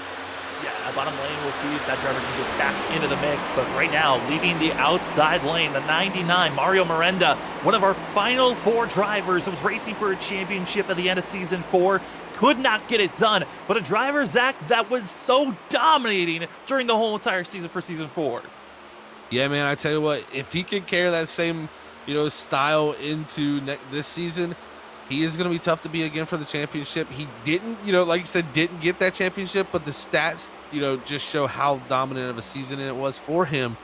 Yeah, bottom lane, we'll see if that driver can get back into the mix. But right now, leaving the outside lane, the 99, Mario Miranda, one of our final 4 drivers that was racing for a championship at the end of Season 4, could not get it done. But a driver, Zach, that was so dominating during the whole entire season for Season 4. Yeah, man, I tell you what, if he can carry that same, style into this season, he is going to be tough to beat again for the championship. He didn't, like you said, didn't get that championship, but the stats, just show how dominant of a season it was for him.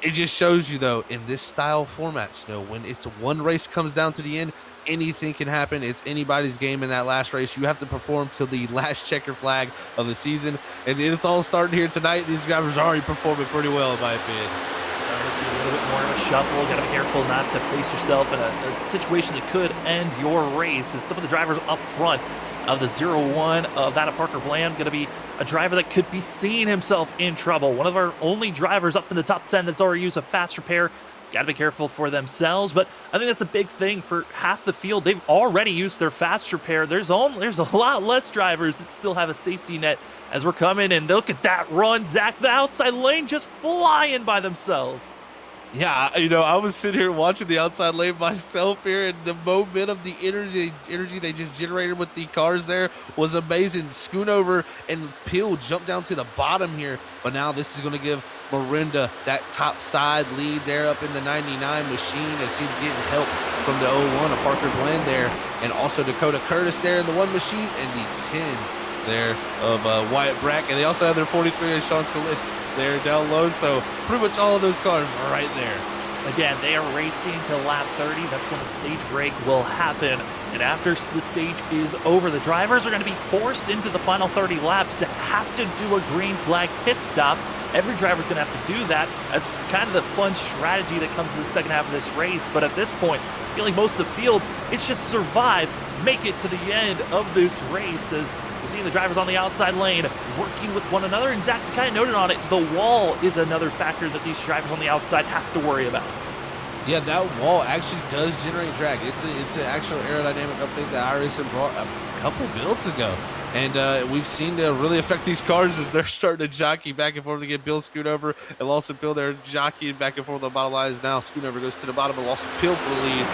It just shows you, though, in this style formats, when it's one race comes down to the end, anything can happen. It's anybody's game in that last race. You have to perform till the last checker flag of the season, and it's all starting here tonight. These drivers are already performing pretty well, in my opinion. See a little bit more of a shuffle. Got to be careful not to place yourself in a situation that could end your race. As some of the drivers up front of the 0-1 of that of Parker Bland going to be a driver that could be seeing himself in trouble. One of our only drivers up in the top 10 that's already used a fast repair. Got to be careful for themselves, but I think that's a big thing for half the field. They've already used their fast repair. There's a lot less drivers that still have a safety net as we're coming, and look at that run, Zach. The outside lane just flying by themselves. Yeah, I was sitting here watching the outside lane myself here, and the momentum, the energy they just generated with the cars there was amazing. Schoonover and Peel jumped down to the bottom here, but now this is going to give Miranda that top side lead there up in the 99 machine as he's getting help from the 01 of Parker Bland there, and also Dakota Curtis there in the 1 machine, and the 10 there of Wyatt Brack, and they also have their 43 of Sean Callis there down low, so pretty much all of those cars right there. Again, they are racing to lap 30. That's when the stage break will happen. And after the stage is over, the drivers are going to be forced into the final 30 laps to have to do a green flag pit stop. Every driver's going to have to do that. That's kind of the fun strategy that comes in the second half of this race. But at this point, I feel like most of the field, it's just survive, make it to the end of this race as we're seeing the drivers on the outside lane working with one another. And Zach, you kind of noted on it, the wall is another factor that these drivers on the outside have to worry about. Yeah, that wall actually does generate drag. It's an actual aerodynamic update that iRacing brought a couple builds ago. And we've seen it really affect these cars as they're starting to jockey back and forth to get Bill Schoonover. And Lawson Pill, they're jockeying back and forth on the bottom line. Now Schoonover goes to the bottom and Lawson Pill for the lead.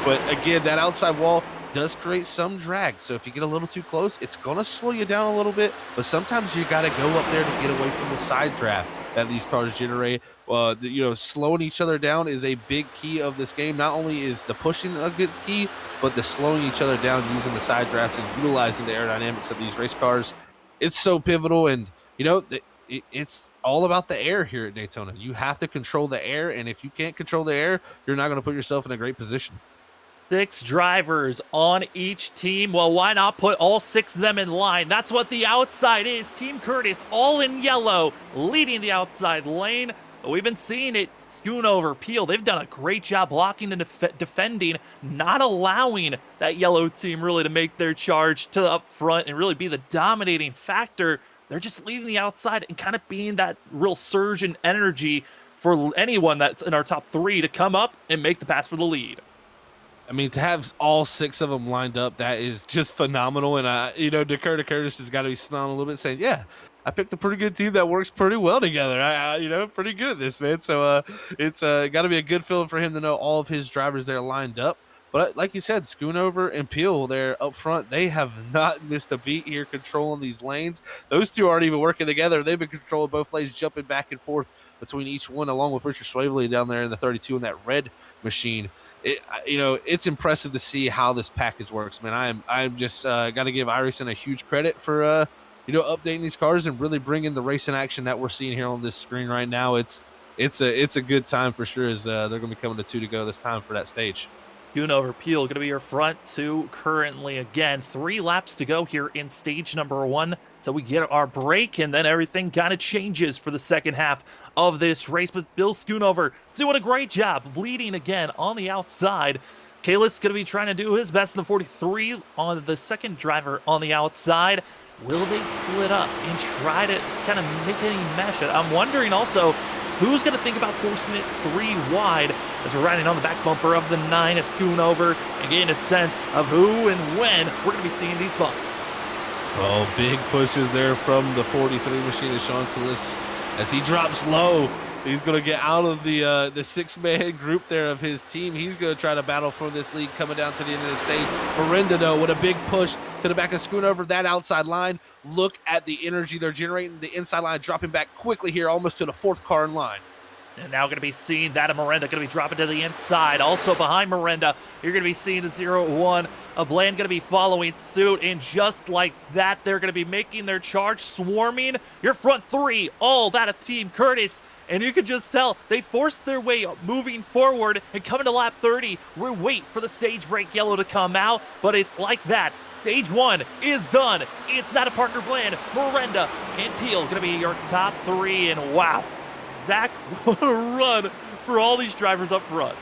But again, that outside wall does create some drag. So if you get a little too close, it's going to slow you down a little bit. But sometimes you got to go up there to get away from the side draft that these cars generate. Slowing each other down is a big key of this game. Not only is the pushing a good key, but the slowing each other down using the side drafts and utilizing the aerodynamics of these race cars. It's so pivotal, and it's all about the air here at Daytona. You have to control the air, and if you can't control the air, you're not going to put yourself in a great position. 6 drivers on each team. Well, why not put all 6 of them in line? That's what the outside is. Team Curtis, all in yellow, leading the outside lane. We've been seeing it. Schoonover, Peel, they've done a great job blocking and defending, not allowing that yellow team really to make their charge to the up front and really be the dominating factor. They're just leading the outside and kind of being that real surge in energy for anyone that's in our top 3 to come up and make the pass for the lead. I mean, to have all 6 of them lined up, that is just phenomenal. And, Dakota Curtis has got to be smiling a little bit saying, yeah, I picked a pretty good team that works pretty well together. Pretty good at this, man. So it's got to be a good feeling for him to know all of his drivers there lined up. But like you said, Schoonover and Peel there up front, they have not missed a beat here controlling these lanes. Those two aren't even working together. They've been controlling both lanes, jumping back and forth between each one, along with Richard Swavely down there in the 32 in that red machine. It's impressive to see how this package works, man. I'm just got to give iRacing a huge credit for updating these cars and really bringing the racing action that we're seeing here on this screen right now. It's a good time for sure, as they're going to be coming to 2 to go this time for that stage. Schoonover, Peel going to be your front two currently. Again, 3 laps to go here in stage number 1. So we get our break, and then everything kind of changes for the second half of this race. But Bill Schoonover doing a great job of leading again on the outside. Kalis going to be trying to do his best in the 43 on the second driver on the outside. Will they split up and try to kind of make any mesh? I'm wondering also who's going to think about forcing it 3 wide as we're riding on the back bumper of the 9 of Schoonover and getting a sense of who and when we're going to be seeing these bumps. Oh, big pushes there from the 43 machine of Sean Kalis as he drops low. He's going to get out of the 6-man group there of his team. He's going to try to battle for this lead coming down to the end of the stage. Miranda, though, with a big push to the back of Schoonover, that outside line. Look at the energy they're generating. The inside line dropping back quickly here, almost to the 4th car in line. And now going to be seeing that of Miranda going to be dropping to the inside. Also behind Miranda, you're going to be seeing the 0-1 of Bland going to be following suit. And just like that, they're going to be making their charge, swarming your front 3. All that of Team Curtis. And you can just tell they forced their way moving forward and coming to lap 30. We wait for the stage break yellow to come out, but it's like that. Stage 1 is done. It's not a Parker Bland, Miranda, and Peel going to be your top 3. And wow, Zach, what a run for all these drivers up front.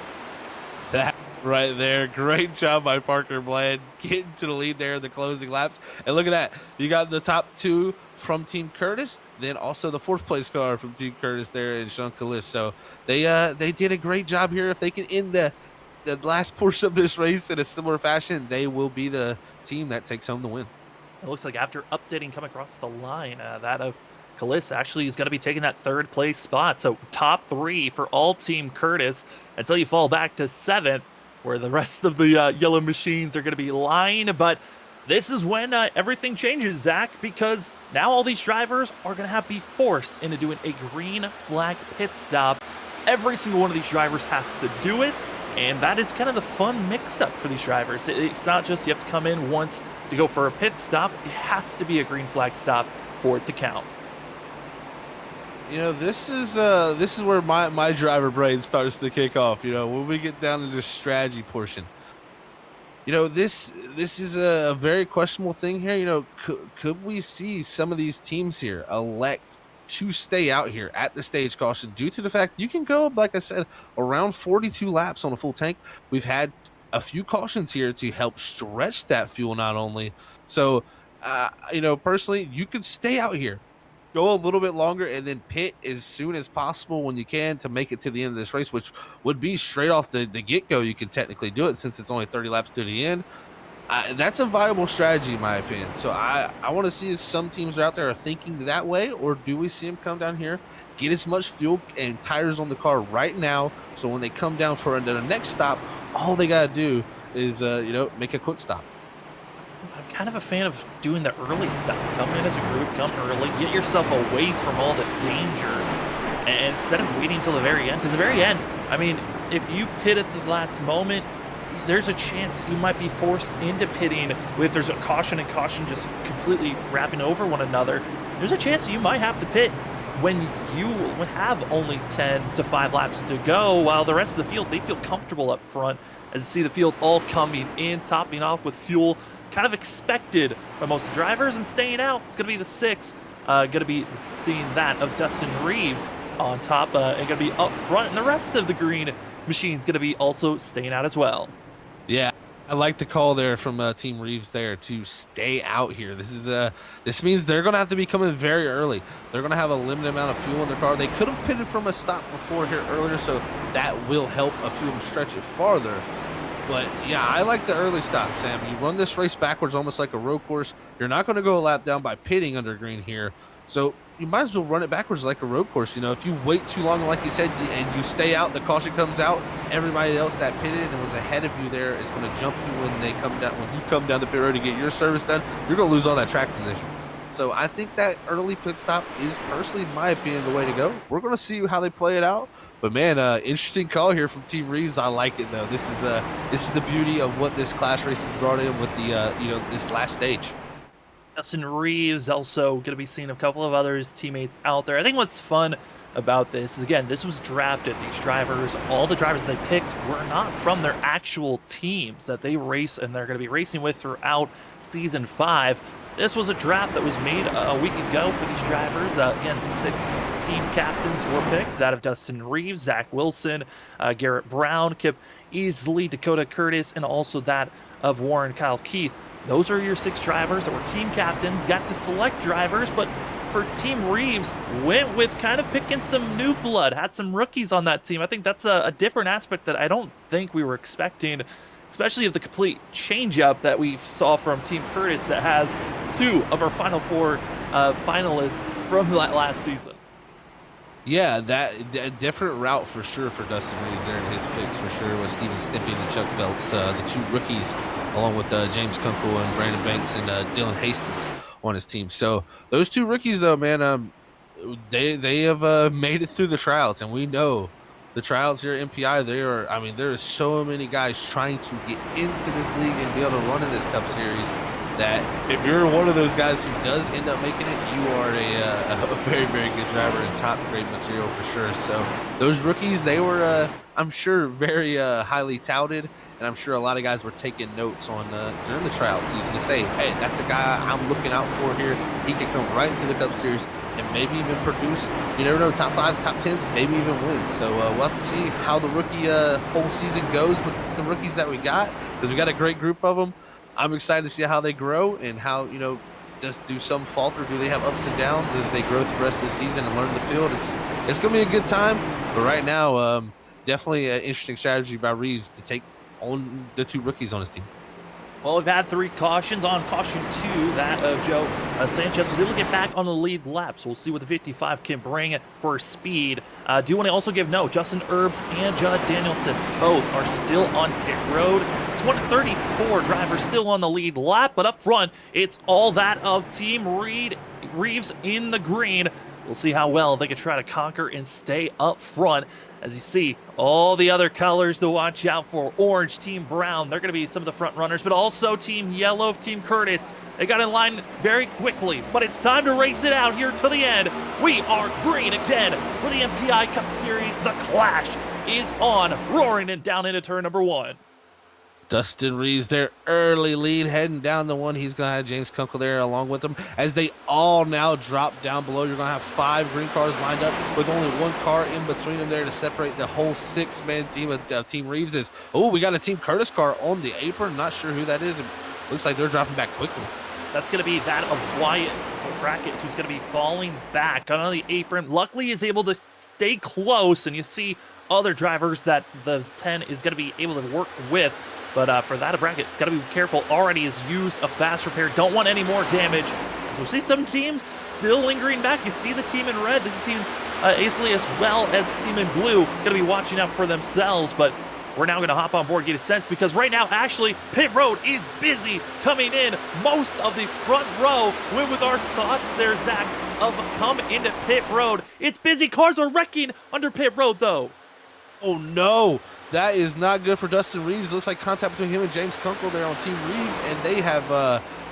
That right there. Great job by Parker Bland getting to the lead there in the closing laps. And look at that. You got the top 2 from Team Curtis, then also the 4th place car from Team Curtis there in Sean Kalis. So they did a great job here. If they can end the last portion of this race in a similar fashion, they will be the team that takes home the win. It looks like after updating come across the line, that of Kalis actually is going to be taking that 3rd place spot. So top 3 for all Team Curtis until you fall back to 7th, where the rest of the yellow machines are going to be lying. But this is when everything changes, Zach, because now all these drivers are going to have to be forced into doing a green flag pit stop. Every single one of these drivers has to do it, and that is kind of the fun mix-up for these drivers. It's not just you have to come in once to go for a pit stop. It has to be a green flag stop for it to count. This is where my driver brain starts to kick off. When we get down to the strategy portion. This is a very questionable thing here. Could we see some of these teams here elect to stay out here at the stage caution due to the fact you can go, like I said, around 42 laps on a full tank. We've had a few cautions here to help stretch that fuel not only. So, personally, you could stay out here, go a little bit longer, and then pit as soon as possible when you can to make it to the end of this race, which would be straight off the get-go. You can technically do it since it's only 30 laps to the end. That's a viable strategy in my opinion. So I want to see if some teams out there are thinking that way, or do we see them come down here, get as much fuel and tires on the car right now, so when they come down for the next stop, all they got to do is make a quick stop. I'm kind of a fan of doing the early stop. Come in as a group, come early, get yourself away from all the danger, and instead of waiting till the very end, because the very end, I mean, if you pit at the last moment, there's a chance you might be forced into pitting if there's a caution and caution just completely wrapping over one another. There's a chance you might have to pit when you have only 10 to 5 laps to go, while the rest of the field, they feel comfortable up front as you see the field all coming in, topping off with fuel kind of expected by most drivers, and staying out, it's going to be the 6, going to be seeing that of Dustin Reeves on top, and going to be up front, and the rest of the green machine's going to be also staying out as well. I like the call there from Team Reeves there to stay out here. This means they're going to have to be coming very early. They're going to have a limited amount of fuel in their car. They could have pitted from a stop before here earlier, so that will help a few of them stretch it farther. But yeah, I like the early stop, Sam. You run this race backwards almost like a road course. You're not going to go a lap down by pitting under green here. So you might as well run it backwards like a road course. If you wait too long, like you said, and you stay out, the caution comes out, everybody else that pitted and was ahead of you there is going to jump you when they come down. When you come down the pit road to get your service done, you're going to lose all that track position. So I think that early pit stop is, personally, in my opinion, the way to go. We're going to see how they play it out. But man, interesting call here from Team Reeves. I like it though. This is the beauty of what this clash race has brought in with the this last stage. Dustin Reeves also going to be seeing a couple of other teammates out there. I think what's fun about this is, again, this was drafted. These drivers, all the drivers they picked were not from their actual teams that they race and they're going to be racing with throughout Season 5. This was a draft that was made a week ago for these drivers. Again, 6 team captains were picked. That of Dustin Reeves, Zach Wilson, Garrett Brown, Kip Easley, Dakota Curtis, and also that of Warren Kyle Keith. Those are your 6 drivers that were team captains, got to select drivers, but for Team Reeves, went with kind of picking some new blood, had some rookies on that team. I think that's a different aspect that I don't think we were expecting, especially of the complete change-up that we saw from Team Curtis that has 2 of our Final 4 finalists from that last season. Yeah, that different route for sure for Dustin Reeves there in his picks for sure was Steven Stimpy and Chuck Phelps, the 2 rookies, along with James Kunkel and Brandon Banks and Dylan Hastings on his team. So those 2 rookies though, man, they have made it through the tryouts, and we know the tryouts here at MPI, there are so many guys trying to get into this league and be able to run in this Cup Series that if you're one of those guys who does end up making it, you are a very, very good driver and top grade material for sure. So those rookies, they were, I'm sure, very highly touted, and I'm sure a lot of guys were taking notes on during the tryout season to say, hey, that's a guy I'm looking out for here. He could come right into the Cup Series and maybe even produce, you never know, top 5s, top 10s, maybe even win. So we'll have to see how the rookie whole season goes with the rookies that we got, because we got a great group of them. I'm excited to see how they grow and how, do some falter? Do they have ups and downs as they grow through the rest of the season and learn the field? It's going to be a good time, but right now, definitely an interesting strategy by Reeves to take on the 2 rookies on his team. Well, we've had 3 cautions. On caution 2, that of Joe Sanchez was able to get back on the lead lap. So we'll see what the 55 can bring for speed. Do want to also give note, Justin Herbst and Judd Danielson both are still on pit road. It's 134 drivers still on the lead lap, but up front, it's all that of Team Reeves in the green. We'll see how well they can try to conquer and stay up front. As you see, all the other colors to watch out for. Orange, Team Brown, they're going to be some of the front runners, but also Team Yellow, Team Curtis. They got in line very quickly, but it's time to race it out here to the end. We are green again for the MPI Cup Series. The clash is on, roaring and down into turn number 1. Dustin Reeves, their early lead, heading down the one. He's going to have James Kunkel there along with him. As they all now drop down below, you're going to have 5 green cars lined up with only 1 car in between them there to separate the whole 6-man team of Team Reeves. We got a Team Curtis car on the apron. Not sure who that is. It looks like they're dropping back quickly. That's going to be that of Wyatt Brackett, who's going to be falling back on the apron. Luckily, is able to stay close, and you see other drivers that the 10 is going to be able to work with. But for that, Brackett, got to be careful. Already has used a fast repair. Don't want any more damage. So we see some teams still lingering back. You see the team in red. This is Team Aisley as well as Team in blue. Going to be watching out for themselves. But we're now going to hop on board, get a sense, because right now, actually, pit road is busy coming in. Most of the front row went with our thoughts there, Zach, of come into pit road. It's busy. Cars are wrecking under pit road, though. Oh, no. That is not good for Dustin Reeves. Looks like contact between him and James Kunkel there on Team Reeves, and they have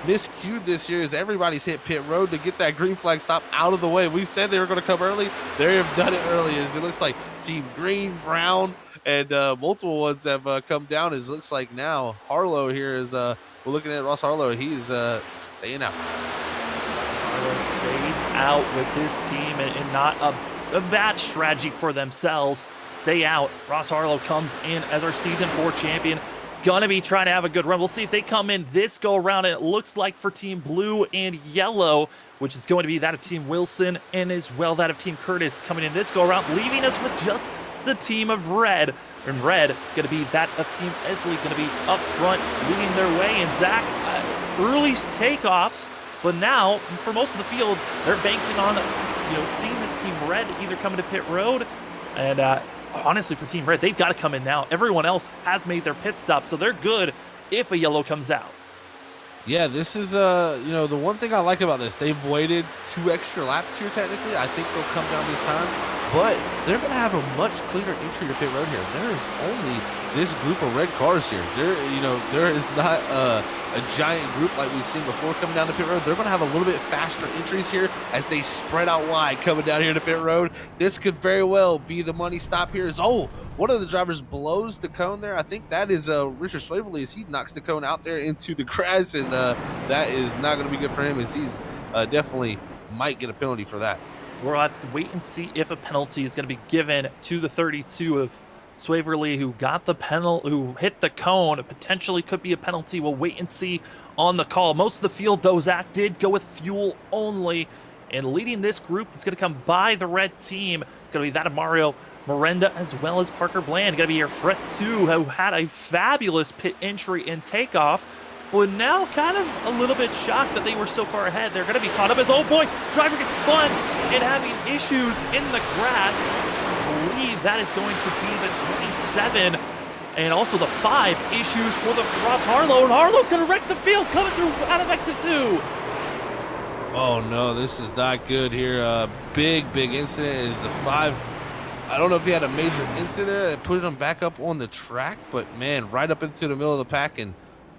miscued this here as everybody's hit pit road to get that green flag stop out of the way. We said they were going to come early. They have done it early, as it looks like Team Green, Brown, and multiple ones have come down. As it looks like now Harlow here is we're looking at Ross Harlow. He's staying out. Ross Harlow stays out with his team, and not a bad strategy for themselves. Stay out. Ross Harlow comes in as our Season 4 champion. Gonna be trying to have a good run. We'll see if they come in this go around. It looks like for Team Blue and Yellow, which is going to be that of Team Wilson and as well that of Team Curtis coming in this go around, leaving us with just the team of Red. And Red gonna be that of Team Esley, gonna be up front leading their way. And Zach, early takeoffs, but now for most of the field, they're banking on seeing this Team Red either come into pit road, and honestly for Team Red, they've got to come in now. Everyone else has made their pit stop, so they're good if a yellow comes out. Yeah, this is the one thing I like about this. They've waited 2 extra laps here. Technically, I think they'll come down this time, but they're going to have a much cleaner entry to pit road here. There is only this group of red cars here. There is not a giant group like we've seen before coming down to pit road. They're going to have a little bit faster entries here as they spread out wide coming down here to pit road. This could very well be the money stop here. One of the drivers blows the cone there. I think that is Richard Swaverly as he knocks the cone out there into the grass, and that is not going to be good for him as he's definitely might get a penalty for that. We'll have to wait and see if a penalty is going to be given to the 32 of Swaverly, who got the penalty, who hit the cone. It potentially could be a penalty. We'll wait and see on the call. Most of the field, though, Zach did go with fuel only, and leading this group is going to come by the red team. It's going to be that of Mario Miranda as well as Parker Bland. Going to be your Fret 2, who had a fabulous pit entry and takeoff, but now kind of a little bit shocked that they were so far ahead. They're going to be caught up as, oh boy, driver gets spun and having issues in the grass. I believe that is going to be the 27 and also the 5 issues for the Ross Harlow, and Harlow's going to wreck the field coming through out of exit 2. Oh no, this is not good here. Big incident is the 5. I don't know if he had a major incident there that put him back up on the track, but man, right up into the middle of the pack and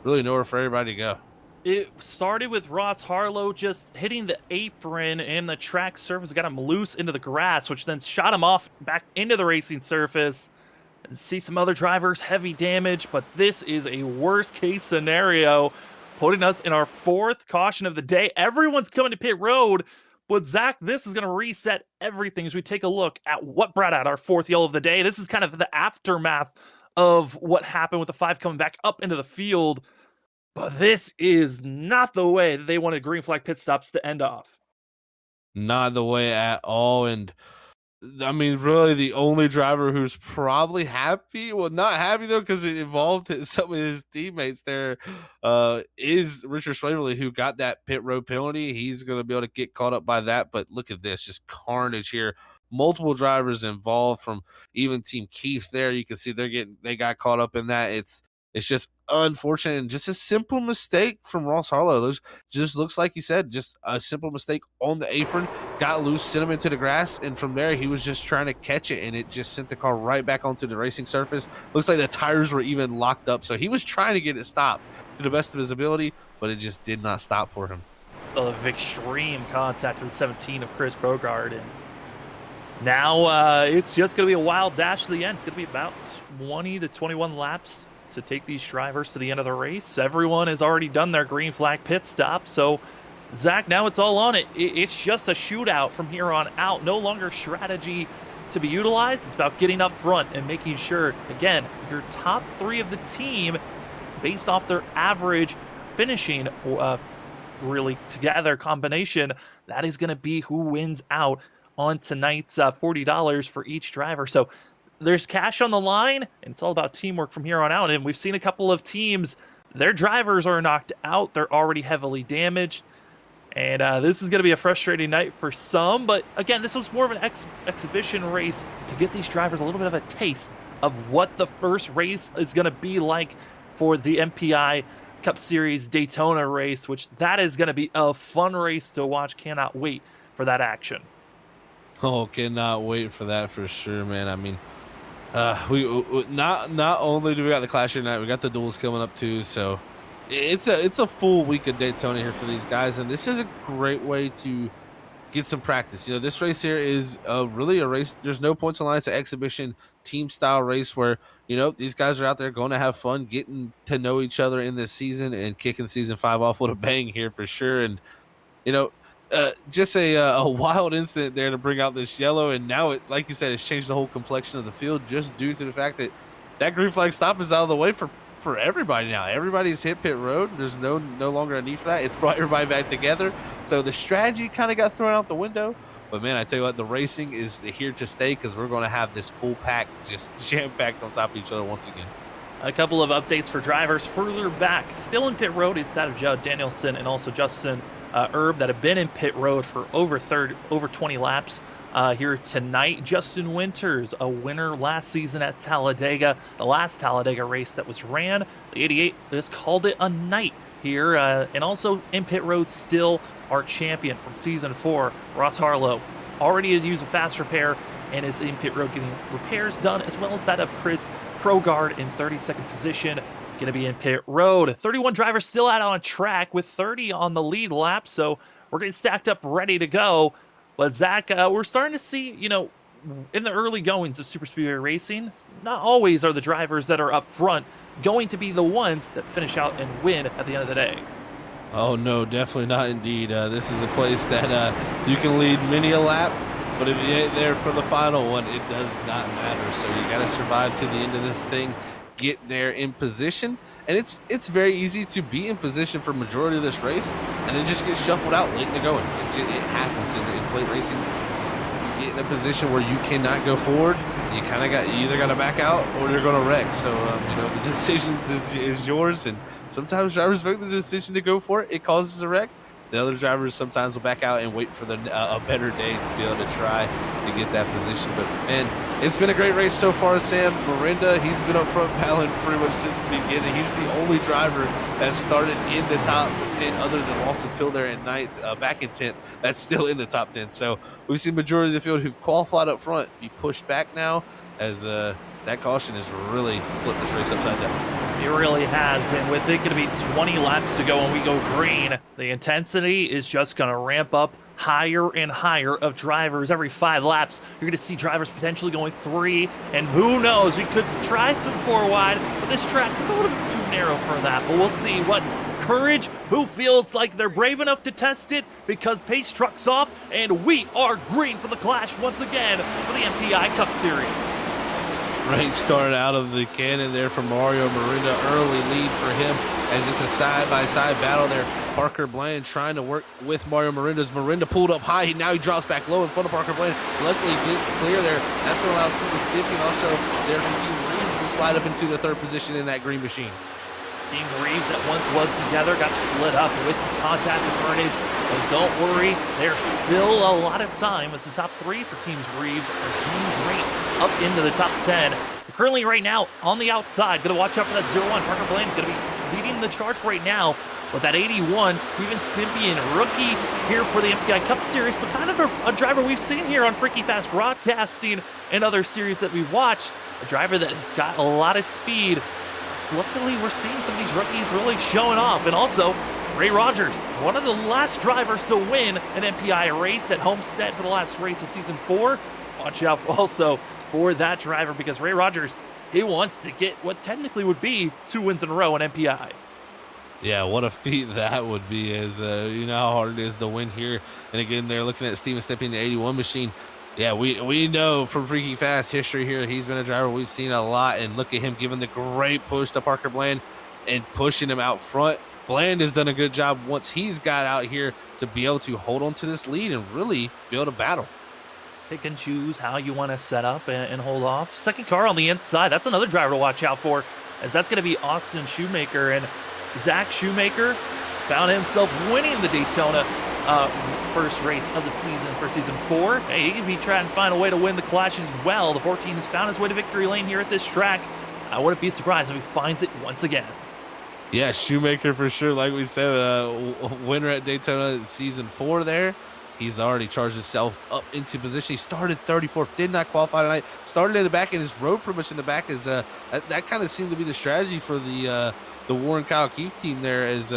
really nowhere for everybody to go. It started with Ross Harlow just hitting the apron, and the track surface got him loose into the grass, which then shot him off back into the racing surface. And see some other drivers, heavy damage, but this is a worst case scenario, putting us in our 4th caution of the day. Everyone's coming to pit road, but Zach, this is going to reset everything as we take a look at what brought out our 4th yellow of the day. This is kind of the aftermath of what happened with the 5 coming back up into the field. But this is not the way that they wanted green flag pit stops to end off. Not the way at all. And I mean, really the only driver who's probably happy, well, not happy though, because it involved some of his teammates there, is Richard Swaverly, who got that pit road penalty. He's going to be able to get caught up by that. But look at this, just carnage here. Multiple drivers involved from even Team Keith there. You can see they got caught up in that. It's just unfortunate and just a simple mistake from Ross Harlow. It just looks like you said, just a simple mistake on the apron, got loose, sent him into the grass, and from there he was just trying to catch it, and it just sent the car right back onto the racing surface. Looks like the tires were even locked up, so he was trying to get it stopped to the best of his ability, but it just did not stop for him. Of extreme contact for the 17 of Chris Bogard, and now it's just going to be a wild dash to the end. It's going to be about 20 to 21 laps to take these drivers to the end of the race. Everyone has already done their green flag pit stop, so Zach, now it's all on it. It's just a shootout from here on out. No longer strategy to be utilized. It's about getting up front and making sure, again, your top 3 of the team, based off their average finishing really together combination, that is going to be who wins out on tonight's $40 for each driver. So there's cash on the line, and it's all about teamwork from here on out. And we've seen a couple of teams, their drivers are knocked out. They're already heavily damaged. And this is going to be a frustrating night for some. But again, this was more of an exhibition race to get these drivers a little bit of a taste of what the first race is going to be like for the MPI Cup Series Daytona race, which that is going to be a fun race to watch. Cannot wait for that action. Oh, cannot wait for that for sure, man. I mean, we not only do we got the Clash tonight, we got the duels coming up too. So it's a full week of Daytona here for these guys, and this is a great way to get some practice. You know, this race here is really a race. There's no points on line. It's an exhibition team style race where, you know, these guys are out there going to have fun, getting to know each other in this season and kicking season 5 off with a bang here for sure. And you know, just a wild incident there to bring out this yellow, and now it, like you said, it's changed the whole complexion of the field just due to the fact that that green flag stop is out of the way for everybody now. Everybody's hit pit road. There's no longer a need for that. It's brought everybody back together. So the strategy kind of got thrown out the window. But man, I tell you what, the racing is here to stay because we're going to have this full pack just jam-packed on top of each other once again. A couple of updates for drivers further back. Still in pit road is that of Judd Danielson and also Justin Herb that have been in pit road for over 20 laps here tonight. Justin Winters, a winner last season at Talladega, the last Talladega race that was ran. The 88 has called it a night here, and also in pit road still our champion from season 4, Ross Harlow, already had used a fast repair and is in pit road getting repairs done, as well as that of Chris Krogard in 32nd position. Going to be in pit road. 31 drivers still out on track with 30 on the lead lap, so we're getting stacked up, ready to go. But Zach, we're starting to see, in the early goings of super speedway racing, not always are the drivers that are up front going to be the ones that finish out and win at the end of the day. Oh no, definitely not indeed. This is a place that you can lead many a lap, but if you ain't there for the final one, it does not matter. So you got to survive to the end of this thing, get there in position, and it's very easy to be in position for majority of this race and then just get shuffled out late in the going. It happens in plate racing. You get in a position where you cannot go forward. You either got to back out or you're going to wreck. So the decisions is yours, and sometimes drivers make the decision to go for it. It causes a wreck. The other drivers sometimes will back out and wait for a better day to be able to try to get that position. But, man, it's been a great race so far, Sam. Miranda, he's been up front battling pretty much since the beginning. He's the only driver that started in the top 10 other than Lawson Pill there in 9th, back in 10th. That's still in the top 10. So we've seen majority of the field who've qualified up front be pushed back now as that caution has really flipped this race upside down. It really has, and with it going to be 20 laps to go when we go green, the intensity is just going to ramp up higher and higher of drivers every 5 laps. You're going to see drivers potentially going 3, and who knows, we could try some 4 wide, but this track is a little bit too narrow for that. But we'll see what courage, who feels like they're brave enough to test it, because pace truck's off, and we are green for the Clash once again for the MPI Cup Series. Great start out of the cannon there from Mario Miranda. Early lead for him as it's a side-by-side battle there. Parker Bland trying to work with Mario Miranda. As Miranda pulled up high. Now he drops back low in front of Parker Bland. Luckily gets clear there. That's going to allow Steven Stimpy also there from Team Reeves to slide up into the 3rd position in that green machine. Team Reeves that once was together got split up with contact and carnage. But don't worry, there's still a lot of time. It's the top 3 for Teams Reeves and Team Green up into the top 10. But currently right now on the outside, going to watch out for that 0-1. Parker Bland going to be leading the charge right now with that 81. Steven Stimpy and rookie here for the MPI Cup Series, but kind of a driver we've seen here on Freaky Fast Broadcasting and other series that we've watched. A driver that has got a lot of speed. Luckily, we're seeing some of these rookies really showing off. And also, Ray Rogers, one of the last drivers to win an MPI race at Homestead for the last race of Season 4. Watch out also for that driver, because Ray Rogers, he wants to get what technically would be 2 wins in a row in MPI. Yeah, what a feat that would be, as you know how hard it is to win here. And again, they're looking at Steven Stimpy in the 81 machine. Yeah, we know from Freaky Fast history here, he's been a driver we've seen a lot, and look at him giving the great push to Parker Bland and pushing him out front. Bland has done a good job once he's got out here to be able to hold on to this lead and really be able to battle. Pick and choose how you want to set up and hold off. Second car on the inside, that's another driver to watch out for, as that's going to be Austin Shoemaker. And Zach Shoemaker found himself winning the Daytona first race of the season for Season 4. Hey, he could be trying to find a way to win the Clash as well. The 14 has found his way to victory lane here at this track. I wouldn't be surprised if he finds it once again. Yeah, Shoemaker for sure. Like we said, winner at Daytona Season 4 there. He's already charged himself up into position. He started 34th, did not qualify tonight. Started in the back, and his road pretty much in the back is that kind of seemed to be the strategy for the Warren Kyle Keefe team there. As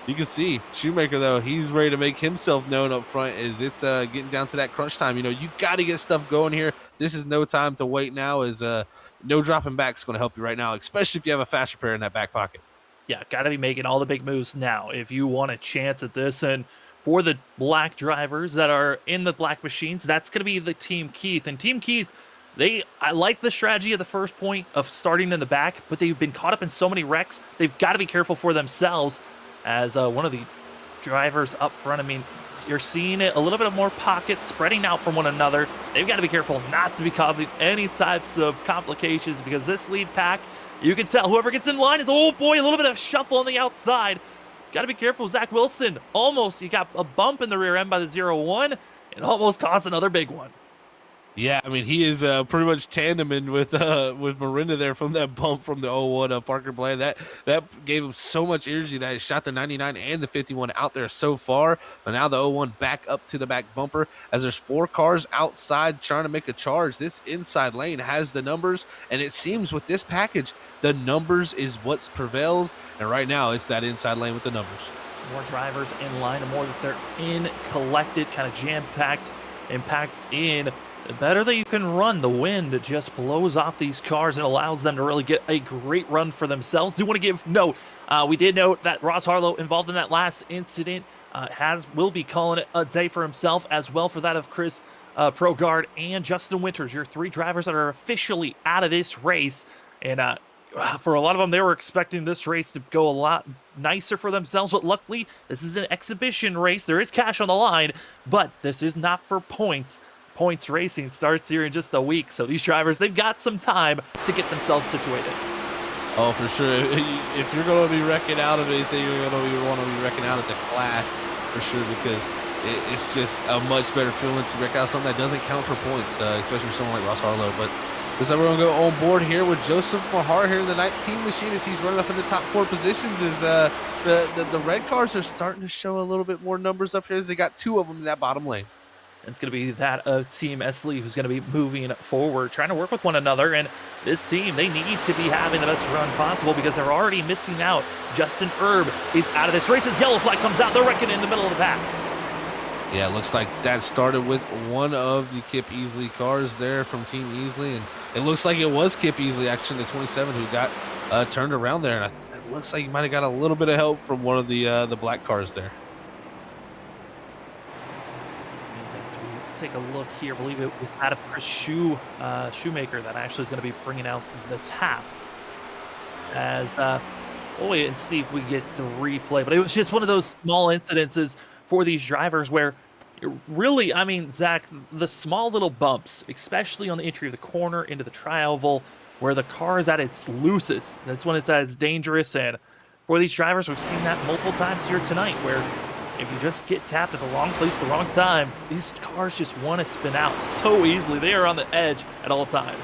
you can see, Shoemaker though, he's ready to make himself known up front. As it's getting down to that crunch time. You got to get stuff going here. This is no time to wait now. As no dropping back is going to help you right now, especially if you have a fast repair in that back pocket. Yeah, got to be making all the big moves now if you want a chance at this. And for the black drivers that are in the black machines, that's going to be the Team Keith. And Team Keith, I like the strategy at the first point of starting in the back, but they've been caught up in so many wrecks. They've got to be careful for themselves as one of the drivers up front. I mean, you're seeing it a little bit of more pockets spreading out from one another. They've got to be careful not to be causing any types of complications, because this lead pack, you can tell whoever gets in line is, oh boy, a little bit of shuffle on the outside. got to be careful. Zach Wilson almost, he got a bump in the rear end by the 0-1 and almost caused another big one. Yeah, I mean, he is pretty much tandeming with Miranda there from that bump from the 0-1 of Parker Bland. That gave him so much energy that he shot the 99 and the 51 out there so far. But now the 0-1 back up to the back bumper as there's 4 cars outside trying to make a charge. This inside lane has the numbers, and it seems with this package, the numbers is what prevails. And right now, it's that inside lane with the numbers. More drivers in line, and more that they're in, collected, kind of jam-packed and packed in. The better that you can run, the wind just blows off these cars and allows them to really get a great run for themselves. Do want to give note, we did note that Ross Harlow, involved in that last incident, will be calling it a day for himself, as well for that of Chris Progard and Justin Winters, your 3 drivers that are officially out of this race. And for a lot of them, they were expecting this race to go a lot nicer for themselves, but luckily, this is an exhibition race. There is cash on the line, but this is not for points. Points racing starts here in just a week, so these drivers, they've got some time to get themselves situated. Oh, for sure. If you're going to be wrecking out of anything, you're going to want to be wrecking out at the Clash, for sure, because it's just a much better feeling to wreck out something that doesn't count for points, especially for someone like Ross Harlow. But looks like we're going to go on board here with Joseph Mahar here in the 19 machine as he's running up in the top 4 positions. As the red cars are starting to show a little bit more numbers up here as they got 2 of them in that bottom lane. It's going to be that of Team Esley who's going to be moving forward, trying to work with one another. And this team, they need to be having the best run possible because they're already missing out. Justin Erb is out of this race. His yellow flag comes out. They're wrecking in the middle of the pack. Yeah, it looks like that started with one of the Kip Easley cars there from Team Easley. And it looks like it was Kip Easley, actually, the 27, who got turned around there. And it looks like he might have got a little bit of help from one of the black cars there. Take a look here. I believe it was out of Chris Shoemaker that actually is going to be bringing out the tap. As we'll wait and see if we get the replay. But it was just one of those small incidences for these drivers where really, I mean, Zach, the small little bumps, especially on the entry of the corner into the tri-oval, where the car is at its loosest. That's when it's at its dangerous. And for these drivers, we've seen that multiple times here tonight, where if you just get tapped at the wrong place at the wrong time, these cars just want to spin out so easily. They are on the edge at all times.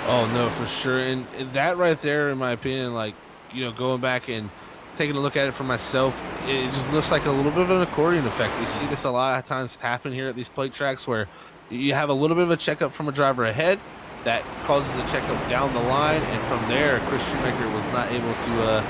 Oh, no, for sure. And that right there, in my opinion, like, you know, going back and taking a look at it for myself, it just looks like a little bit of an accordion effect. We see this a lot of times happen here at these plate tracks where you have a little bit of a checkup from a driver ahead that causes a checkup down the line. And from there, Chris Shoemaker was not able to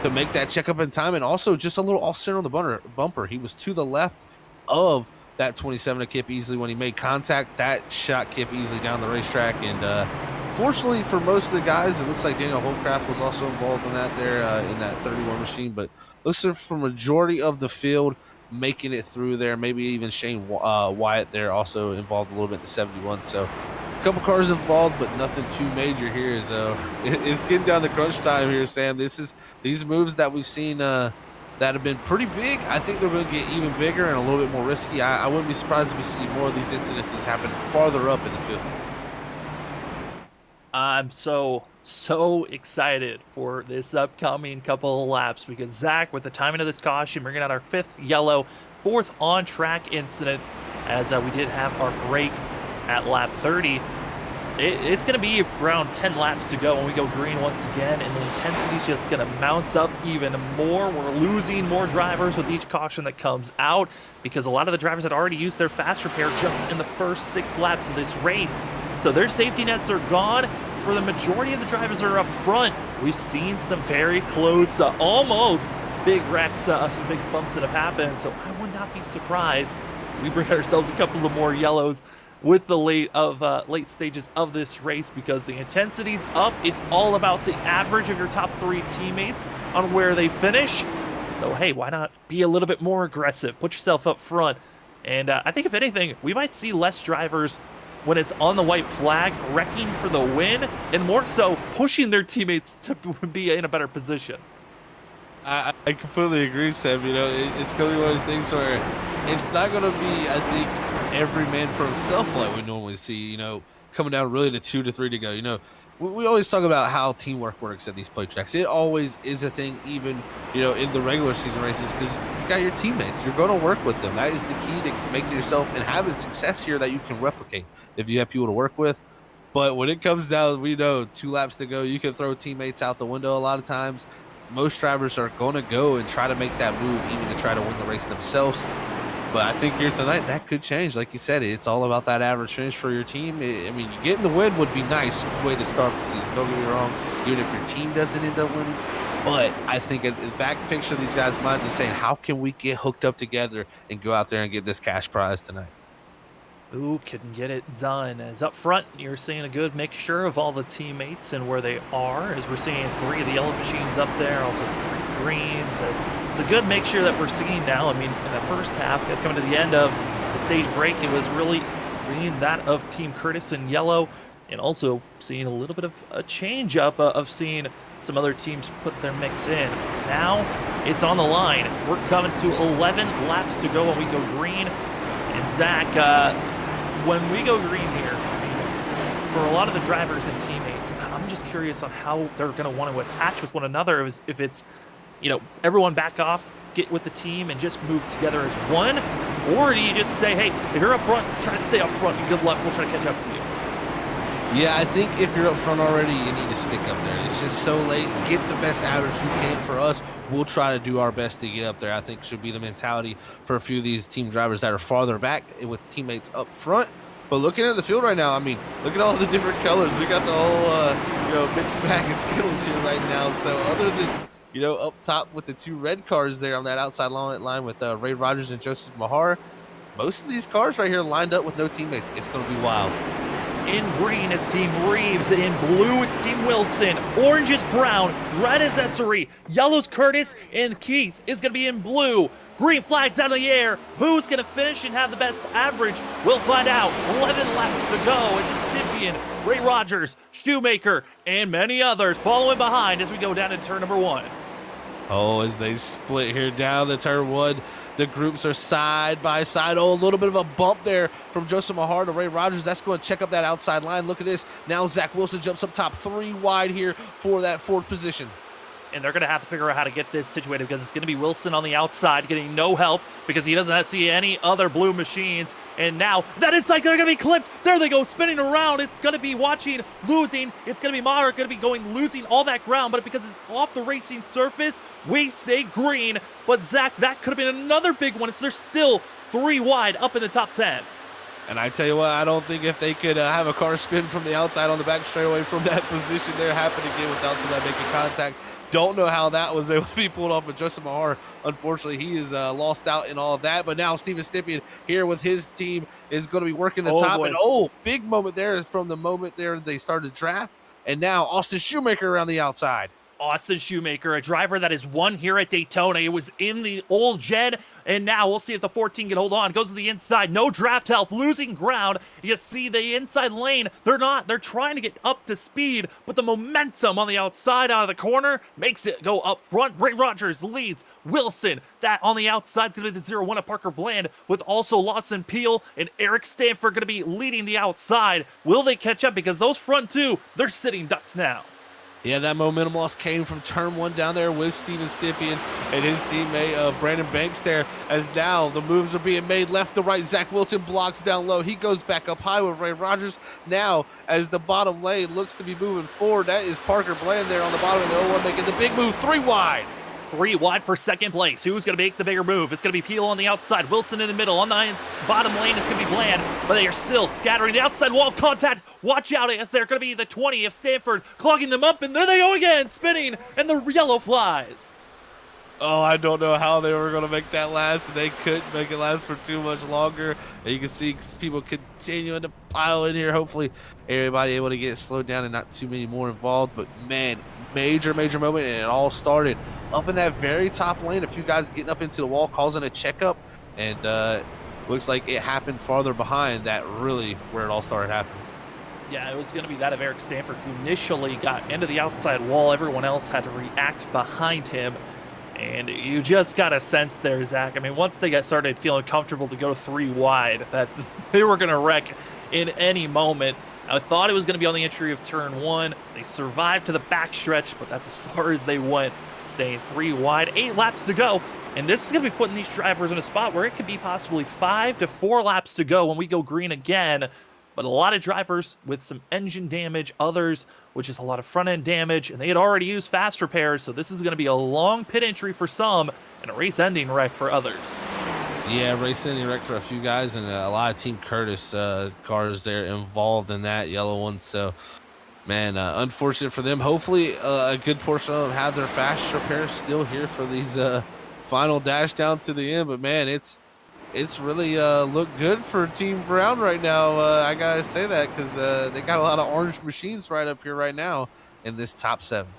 make that checkup in time, and also just a little off-center on the bumper. He was to the left of that 27 of Kip Easley when he made contact. That shot Kip Easley down the racetrack, and fortunately for most of the guys, it looks like Daniel Holcraft was also involved in that there in that 31 machine, but looks like for majority of the field making it through there, maybe even Shane Wyatt there also involved a little bit in the 71. So a couple cars involved, but nothing too major here. So it's getting down to crunch time here, Sam. These moves that we've seen that have been pretty big. I think they're going to get even bigger and a little bit more risky. I wouldn't be surprised if we see more of these incidences happen farther up in the field. I'm so excited for this upcoming couple of laps because Zach, with the timing of this caution, bringing out our 5th yellow, 4th on-track incident, as we did have our break at lap 30. It's going to be around 10 laps to go when we go green once again, and the intensity is just going to mount up even more. We're losing more drivers with each caution that comes out because a lot of the drivers had already used their fast repair just in the first 6 laps of this race. So their safety nets are gone. For the majority of the drivers that are up front, we've seen some very close, almost big wrecks, some big bumps that have happened. So I would not be surprised we bring ourselves a couple of more yellows with the late stages of this race because the intensity's up. It's all about the average of your top 3 teammates on where they finish. So, hey, why not be a little bit more aggressive? Put yourself up front. And I think, if anything, we might see less drivers when it's on the white flag wrecking for the win and more so pushing their teammates to be in a better position. I completely agree, Sam. You know, it's going to be one of those things where it's not going to be, I think, every man for himself like we normally see. You know, coming down really to 2 to 3 to go. You know, we always talk about how teamwork works at these play tracks. It always is a thing, even, you know, in the regular season races, because you got your teammates. You're going to work with them. That is the key to making yourself and having success here that you can replicate if you have people to work with. But when it comes down, we know 2 laps to go, you can throw teammates out the window a lot of times. Most drivers are going to go and try to make that move, even to try to win the race themselves. But I think here tonight, that could change. Like you said, it's all about that average finish for your team. I mean, getting the win would be nice way to start the season. Don't get me wrong, even if your team doesn't end up winning. But I think the back picture of these guys' minds is saying, how can we get hooked up together and go out there and get this cash prize tonight? Who can get it done? As up front, you're seeing a good mixture of all the teammates and where they are, as we're seeing 3 of the yellow machines up there, also 3 greens. It's a good mixture that we're seeing now. I mean, in the first half, as coming to the end of the stage break, it was really seeing that of Team Curtis in yellow, and also seeing a little bit of a change up of seeing some other teams put their mix in. Now it's on the line. We're coming to 11 laps to go when we go green. And Zach, when we go green here, I mean, for a lot of the drivers and teammates, I'm just curious on how they're going to want to attach with one another. If it's, you know, everyone back off, get with the team, and just move together as one, or do you just say, hey, if you're up front, try to stay up front, and good luck, we'll try to catch up to you? Yeah, I think if you're up front already, you need to stick up there. It's just so late. Get the best average you can for us. We'll try to do our best to get up there. I think should be the mentality for a few of these team drivers that are farther back with teammates up front. But looking at the field right now, I mean, look at all the different colors. We got the whole, mixed bag of Skittles here right now. So other than, up top with the 2 red cars there on that outside line with Ray Rogers and Joseph Mahar, most of these cars right here lined up with no teammates. It's going to be wild. In green, it's Team Reeves. In blue, it's Team Wilson. Orange is Brown. Red is Essery. Yellow's Curtis. And Keith is going to be in blue. Green flags out of the air. Who's going to finish and have the best average? We'll find out. 11 laps to go as it's Stippian, Ray Rogers, Shoemaker, and many others following behind as we go down to turn number 1. Oh, as they split here down the turn 1. The groups are side by side. Oh, a little bit of a bump there from Joseph Mahar to Ray Rogers. That's going to check up that outside line. Look at this. Now Zach Wilson jumps up top, 3 wide here for that 4th position. And they're going to have to figure out how to get this situated, because it's going to be Wilson on the outside getting no help because he doesn't see any other blue machines. And now that inside, they're going to be clipped. There they go, spinning around. It's going to be losing. It's going to be Maher going to be losing all that ground. But because it's off the racing surface, we stay green. But Zach, that could have been another big one. They're still 3 wide up in the top 10. And I tell you what, I don't think if they could have a car spin from the outside on the back straightaway from that position there, happen again without somebody making contact. Don't know how that was able to be pulled off, but Joseph Mahar, unfortunately, he is lost out in all of that. But now Steven Stippian here with his team is going to be working the top. Boy. And big moment there from the moment there they started draft. And now Austin Shoemaker around the outside. Austin Shoemaker, a driver that has won here at Daytona. It was in the old Jed, and now we'll see if the 14 can hold on. Goes to the inside, no draft help, losing ground. You see the inside lane, they're trying to get up to speed, but the momentum on the outside out of the corner makes it go up front. Ray Rogers leads Wilson. That on the outside is going to be the 0-1 of Parker Bland, with also Lawson Peel and Eric Stanford going to be leading the outside. Will they catch up? Because those front 2, they're sitting ducks now. Yeah, that momentum loss came from turn 1 down there with Steven Stippian and his teammate Brandon Banks there, as now the moves are being made left to right. Zach Wilson blocks down low. He goes back up high with Ray Rogers. Now, as the bottom lane looks to be moving forward, that is Parker Bland there on the bottom of the 0-1 making the big move, 3 wide. 3 wide for second place. Who's going to make the bigger move? It's going to be Peel on the outside, Wilson in the middle. On the bottom lane, it's going to be Bland, but they are still scattering. The outside wall contact. Watch out, as they're going to be the 20 of Stanford, clogging them up, and there they go again, spinning, and the yellow flies. Oh, I don't know how they were going to make that last, and they couldn't make it last for too much longer. And you can see people continuing to pile in here. Hopefully, everybody able to get slowed down and not too many more involved. But, man, major moment, and it all started up in that very top lane. A few guys getting up into the wall, causing a checkup, and looks like it happened farther behind. That really where it all started happening. Yeah, it was going to be that of Eric Stanford, who initially got into the outside wall. Everyone else had to react behind him. And you just got a sense there, Zach. I mean, once they got started feeling comfortable to go 3 wide, that they were going to wreck in any moment. I thought it was going to be on the entry of turn 1. They survived to the backstretch, but that's as far as they went, staying 3 wide, 8 laps to go. And this is going to be putting these drivers in a spot where it could be possibly 5 to 4 laps to go when we go green again. But a lot of drivers with some engine damage, others with just a lot of front-end damage, and they had already used fast repairs, so this is going to be a long pit entry for some and a race-ending wreck for others. Yeah, race-ending wreck for a few guys, and a lot of Team Curtis cars there involved in that yellow one. So, man, unfortunate for them. Hopefully, a good portion of them have their fast repairs still here for these final dash down to the end. But, man, it's really looked good for Team Brown right now. I gotta say that because they got a lot of orange machines right up here right now in this top 7.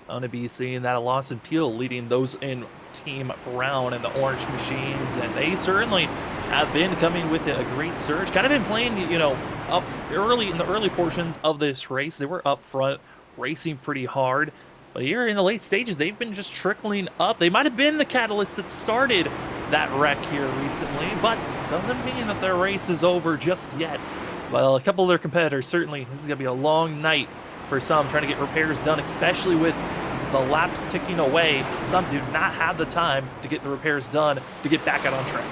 I'm going to be seeing that Lawson Peel leading those in Team Brown and the orange machines, and they certainly have been coming with a great surge. Kind of been playing, up early in the early portions of this race. They were up front, racing pretty hard. But here in the late stages, they've been just trickling up. They might have been the catalyst that started that wreck here recently, but doesn't mean that their race is over just yet. Well, a couple of their competitors, certainly, this is going to be a long night for some, trying to get repairs done, especially with the laps ticking away. Some do not have the time to get the repairs done to get back out on track.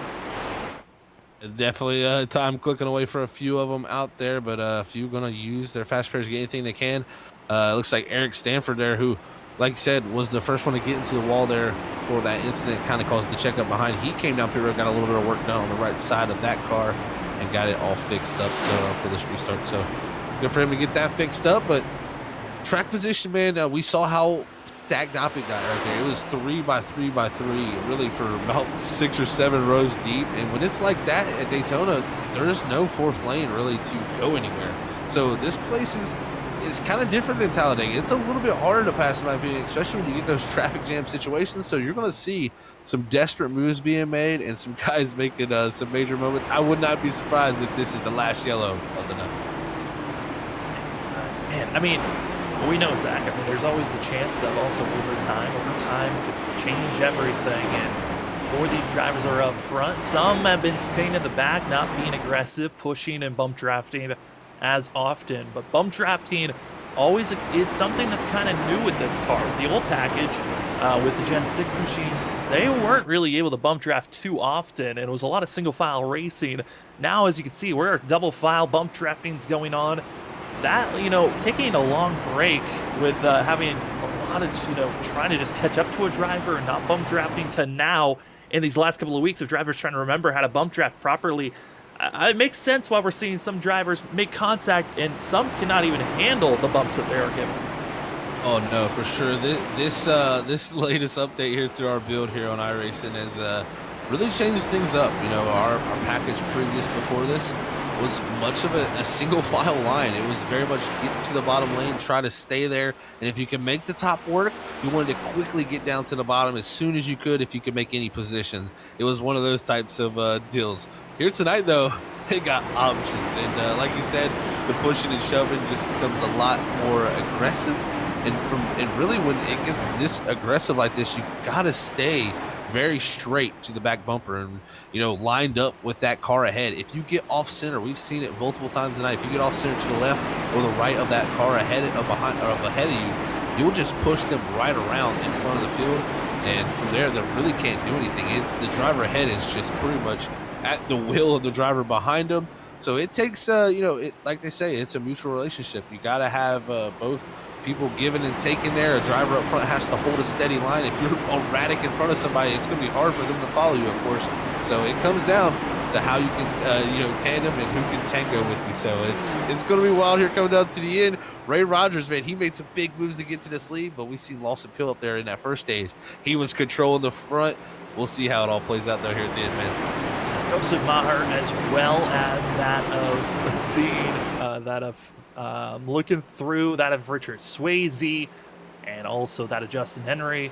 Definitely time clicking away for a few of them out there, but a few going to use their fast repairs to get anything they can. It looks like Eric Stanford there, who, like you said, was the first one to get into the wall there for that incident, kind of caused the checkup behind. He came down pit road, got a little bit of work done on the right side of that car, and got it all fixed up for this restart. So good for him to get that fixed up. But track position, man, we saw how stacked up it got right there. It was 3 by 3 by 3, really, for about 6 or 7 rows deep. And when it's like that at Daytona, there's no 4th lane really to go anywhere. So this place is kind of different than Talladega. It's a little bit harder to pass, in my opinion, especially when you get those traffic jam situations. So you're going to see some desperate moves being made and some guys making some major moments. I would not be surprised if this is the last yellow of the night. Man, I mean, we know, Zach, I mean, there's always the chance of also overtime. Overtime could change everything, and more of these drivers are up front. Some have been staying in the back, not being aggressive, pushing and bump drafting as often. But bump drafting always is something that's kind of new with this car. The old package with the Gen 6 machines, they weren't really able to bump draft too often, and it was a lot of single file racing. Now, as you can see, we're double file bump drafting's going on. That, taking a long break with having a lot of, trying to just catch up to a driver and not bump drafting, to now in these last couple of weeks of drivers trying to remember how to bump draft properly. It makes sense why we're seeing some drivers make contact and some cannot even handle the bumps that they are given. Oh no, for sure. This latest update here to our build here on iRacing has really changed things up. Our package previous before this was much of a single file line. It was very much get to the bottom lane, try to stay there, and if you can make the top work, you wanted to quickly get down to the bottom as soon as you could if you could make any position. It was one of those types of deals. Here tonight, though, they got options, and like you said, the pushing and shoving just becomes a lot more aggressive. And really, when it gets this aggressive like this, you gotta stay very straight to the back bumper and lined up with that car ahead. If you get off center, we've seen it multiple times tonight, if you get off center to the left or the right of that car ahead of you, you'll just push them right around in front of the field, and from there they really can't do anything. The driver ahead is just pretty much at the will of the driver behind them. So it takes like they say, it's a mutual relationship. You got to have both people giving and taking there. A driver up front has to hold a steady line. If you're erratic in front of somebody, it's going to be hard for them to follow you, of course. So it comes down to how you can tandem and who can tango with you. So it's going to be wild here coming down to the end. Ray Rogers, man, he made some big moves to get to this lead, but we see Lawson Pill up there in that first stage. He was controlling the front. We'll see how it all plays out though here at the end, man. Joseph Maher, as well as that of seeing that of looking through that of Richard Swayze, and also that of Justin Henry.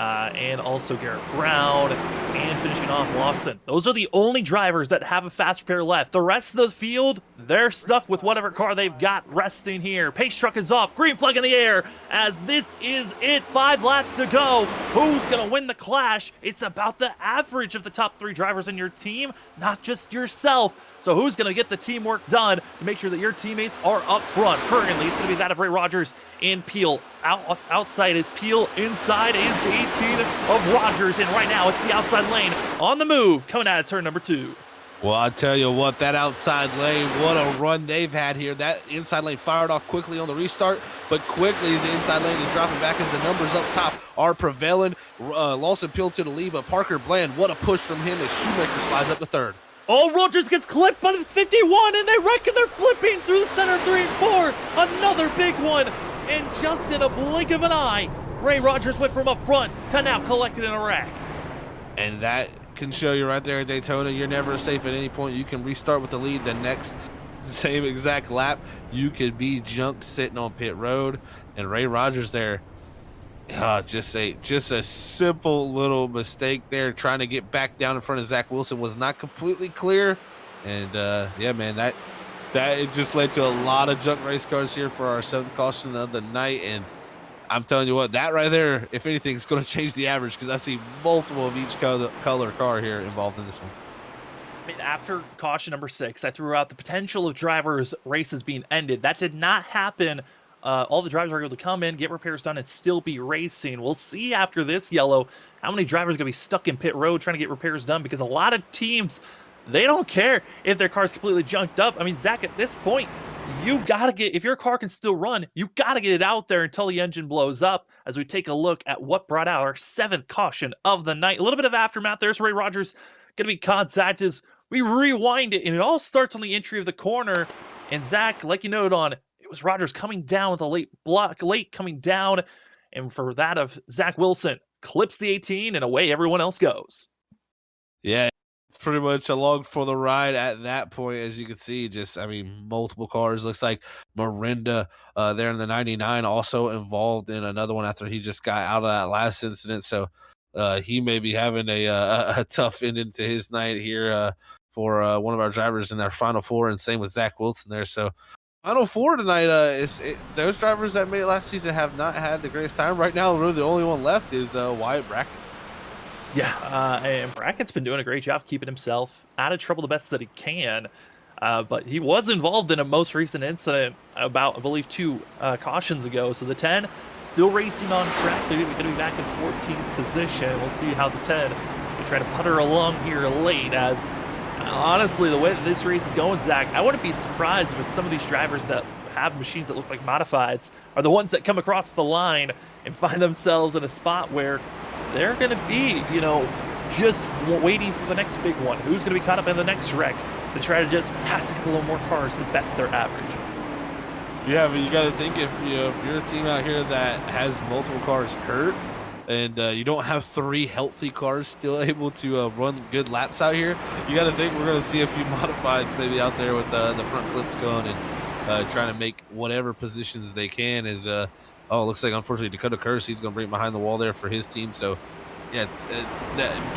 and also Garrett Brown, and finishing off Lawson. Those are the only drivers that have a fast repair left. The rest of the field, they're stuck with whatever car they've got resting here. Pace truck is off, green flag in the air, as this is it. 5 laps to go. Who's going to win the clash? It's about the average of the top 3 drivers in your team, not just yourself. So who's going to get the teamwork done to make sure that your teammates are up front? Currently, it's going to be that of Ray Rogers and Peel. Outside is Peel, inside is the 18 of Rogers, and right now it's the outside lane on the move, coming out of turn number 2. Well, I tell you what, that outside lane, what a run they've had here. That inside lane fired off quickly on the restart, but quickly the inside lane is dropping back as the numbers up top are prevailing. Lawson Peel to the lead, but Parker Bland, what a push from him as Shoemaker slides up to 3rd. Oh, Rogers gets clipped by the 51, and they wreck, and they're flipping through the center 3 and 4. Another big one, and just in a blink of an eye, Ray Rogers went from up front to now collected in a wreck. And that can show you right there at Daytona, you're never safe at any point. You can restart with the lead the next same exact lap. You could be junked sitting on pit road, and Ray Rogers there, just a simple little mistake there, trying to get back down in front of Zach Wilson was not completely clear. And yeah, man, that it just led to a lot of junk race cars here for our 7th caution of the night. And I'm telling you what, that right there, if anything, is going to change the average, because I see multiple of each color car here involved in this one. I mean, after caution number 6, I threw out the potential of drivers' races being ended. That did not happen. All the drivers are able to come in, get repairs done, and still be racing. We'll see after this yellow how many drivers are going to be stuck in pit road trying to get repairs done, because a lot of teams, they don't care if their car's completely junked up. I mean, Zach, at this point, you got to get, if your car can still run, you got to get it out there until the engine blows up, as we take a look at what brought out our 7th caution of the night. A little bit of aftermath. There's Ray Rogers going to be contacted as we rewind it, and it all starts on the entry of the corner. And Zach, like you noted on, it was Rogers coming down with a late coming down, and for that of Zach Wilson, clips the 18, and away everyone else goes. Yeah, it's pretty much along for the ride at that point. As you can see, just, I mean, multiple cars. Looks like Miranda there in the 99 also involved in another one after he just got out of that last incident. So he may be having a tough ending to his night here for one of our drivers in their final 4, and same with Zach Wilson there. So Final 4 tonight, those drivers that made it last season have not had the greatest time. Right now, really the only one left is Wyatt Brackett. Yeah, and Brackett's been doing a great job keeping himself out of trouble the best that he can. But he was involved in a most recent incident about, I believe, 2 cautions ago. So the 10 still racing on track. They're going to be back in 14th position. We'll see how the 10 will try to putter along here late, as honestly, the way that this race is going, Zach, I wouldn't be surprised if some of these drivers that have machines that look like modifieds are the ones that come across the line and find themselves in a spot where they're going to be, just waiting for the next big one. Who's going to be caught up in the next wreck to try to just pass a couple of more cars to best their average. Yeah, but you got to think, if you're a team out here that has multiple cars hurt, and you don't have 3 healthy cars still able to run good laps out here, you got to think we're going to see a few modifieds maybe out there with the front clips going and trying to make whatever positions they can. It looks like, unfortunately, Dakota Curse, he's going to bring behind the wall there for his team. So, yeah,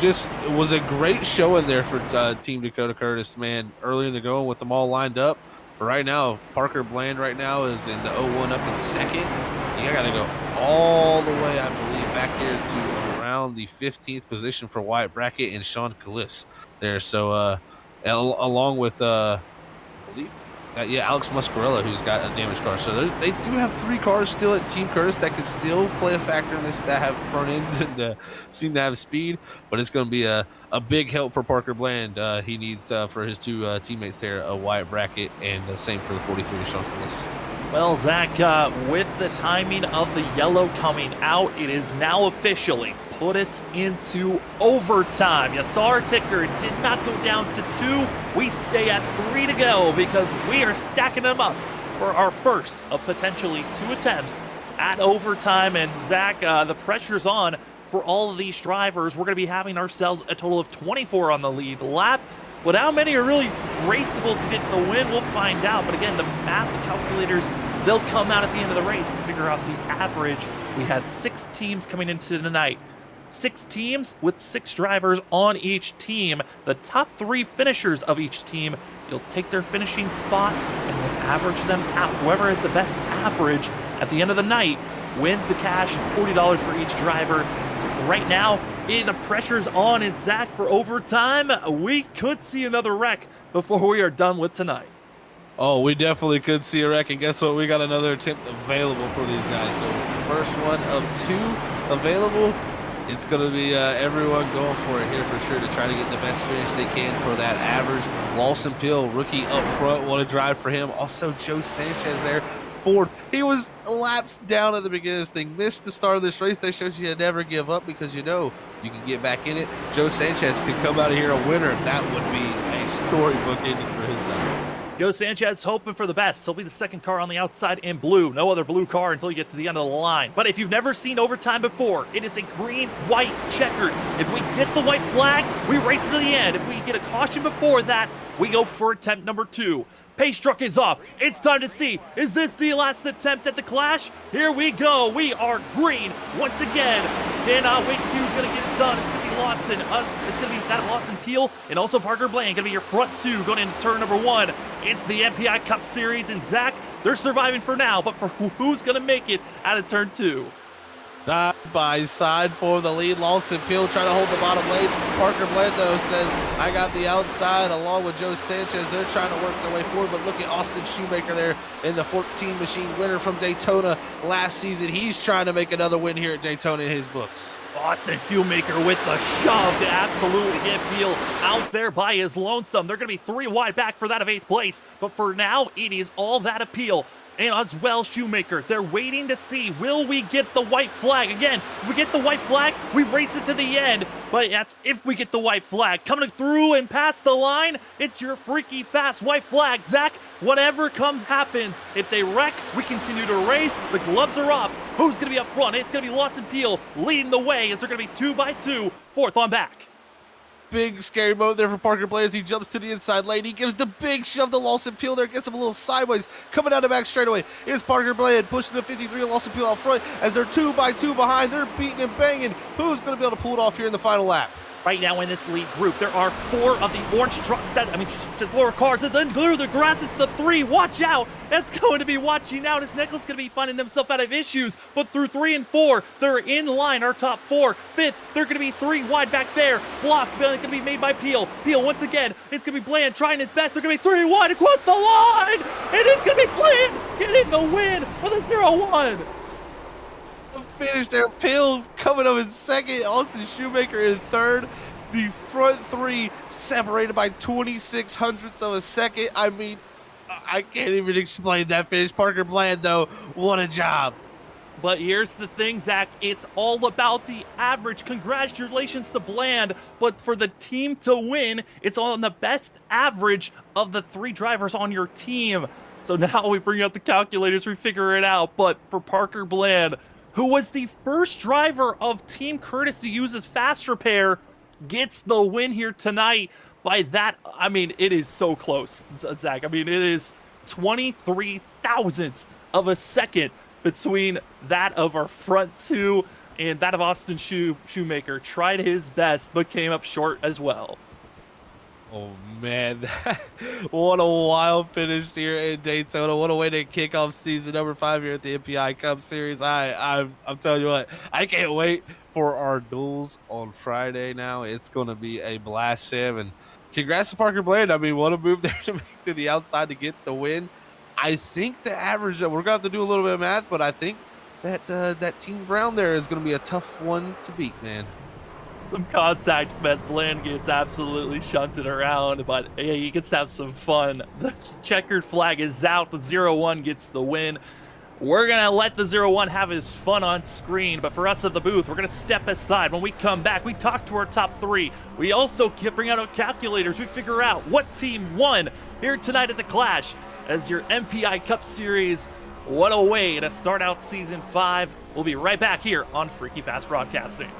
it was a great showing there for Team Dakota Curtis, man, early in the going with them all lined up. But right now, Parker Bland right now is in the 0-1 up in 2nd. You got to go all the way, I believe, back here to around the 15th position for Wyatt Brackett and Sean Callis there. So along with, I believe, Alex Muscarella, who's got a damaged car. So they do have 3 cars still at Team Curtis that could still play a factor in this, that have front ends and seem to have speed. But it's going to be a big help for Parker Bland. He needs for his 2 teammates there, Wyatt Brackett, and the same for the 43, Sean Callis. Well, Zach, with the timing of the yellow coming out, it is now officially put us into overtime. You saw our ticker. It did not go down to 2. We stay at 3 to go because we are stacking them up for our first of potentially 2 attempts at overtime. And Zach, the pressure's on for all of these drivers. We're going to be having ourselves a total of 24 on the lead lap. But how many are really raceable to get the win? We'll find out. But again, the math, the calculators, they'll come out at the end of the race to figure out the average. We had 6 teams coming into tonight. 6 teams with 6 drivers on each team. The top 3 finishers of each team, you'll take their finishing spot and then average them out. Whoever has the best average at the end of the night wins the cash, $40 for each driver. So for right now, the pressure's on, and Zach, for overtime, we could see another wreck before we are done with tonight. Oh, we definitely could see a wreck, and guess what? We got another attempt available for these guys. So first one of 2 available. It's going to be everyone going for it here for sure to try to get the best finish they can for that average. Lawson Pill, rookie up front, what a drive for him. Also, Joe Sanchez there, 4th. He was laps down at the beginning of this thing, missed the start of this race. That shows you never give up, because you know you can get back in it. Joe Sanchez could come out of here a winner. That would be a storybook ending for his night. Joe Sanchez hoping for the best. He'll be the second car on the outside in blue. No other blue car until you get to the end of the line. But if you've never seen overtime before, it is a green, white, checkered. If we get the white flag, we race to the end. If we get a caution before that, we go for attempt number 2. Pace truck is off. It's time to see, is this the last attempt at the clash? Here we go. We are green once again. Cannot wait to see who's going to get it done. It's going to be Lawson. It's going to be that Lawson Peel and also Parker Bland. Going to be your front 2 going into turn number 1. It's the MPI Cup Series, and Zach, they're surviving for now, but for who's going to make it out of turn 2? Side by side for the lead. Lawson Peel trying to hold the bottom lane. Parker Blando says, I got the outside along with Joe Sanchez. They're trying to work their way forward, but look at Austin Shoemaker there in the 14 machine winner from Daytona last season. He's trying to make another win here at Daytona in his books. Austin Shoemaker with the shove to absolutely get Peel out there by his lonesome. They're going to be 3 wide back for that of 8th place, but for now, it is all that appeal. And as well, Shoemaker, they're waiting to see, will we get the white flag? Again, if we get the white flag, we race it to the end. But that's if we get the white flag. Coming through and past the line, it's your freaky fast white flag. Zach, whatever happens, if they wreck, we continue to race. The gloves are off. Who's going to be up front? It's going to be Lawson Peel leading the way as they're going to be 2 by 2, 4th on back. Big scary moment there for Parker Bland as he jumps to the inside lane. He gives the big shove to Lawson Peel there, gets him a little sideways. Coming down the back straightaway is Parker Bland pushing the 53 Lawson Peel out front as they're 2 by 2 behind. They're beating and banging. Who's going to be able to pull it off here in the final lap? Right now in this lead group, there are 4 of the orange trucks 4 cars. And then through the grass, it's the 3. Watch out. That's going to be watching out as Nichols going to be finding himself out of issues. But through 3 and 4, they're in line. Our top 4. 5th, they're going to be 3 wide back there. Block going to be made by Peel. Peel once again. It's going to be Bland trying his best. They're going to be 3 wide across the line. And it's going to be Bland getting the win with a 0-1. Finish there. Peel coming up in 2nd. Austin Shoemaker in 3rd. The front 3 separated by 26 hundredths of a second. I mean, I can't even explain that finish. Parker Bland, though, what a job. But here's the thing, Zach. It's all about the average. Congratulations to Bland. But for the team to win, it's on the best average of the 3 drivers on your team. So now we bring out the calculators. We figure it out. But for Parker Bland, who was the first driver of Team Curtis to use his fast repair, gets the win here tonight. By that, I mean, it is so close, Zach. I mean, it is 23 thousandths of a second between that of our front 2 and that of Austin Shoemaker. Tried his best, but came up short as well. Oh, man. What a wild finish here in Daytona. What a way to kick off season number 5 here at the MPI Cup Series. I'm telling you what, I can't wait for our duels on Friday now. It's going to be a blast, Sam. And congrats to Parker Bland. I mean, what a move there to make it to the outside to get the win. I think the average, we're going to have to do a little bit of math, but I think that Team Brown there is going to be a tough one to beat, man. Some contact as Bland gets absolutely shunted around, but hey, he gets to have some fun. The checkered flag is out. The 0-1 gets the win. We're going to let the 0-1 have his fun on screen, but for us at the booth, we're going to step aside. When we come back, we talk to our top 3. We also bring out our calculators. We figure out what team won here tonight at the Clash as your MPI Cup Series. What a way to start out Season 5. We'll be right back here on Freaky Fast Broadcasting.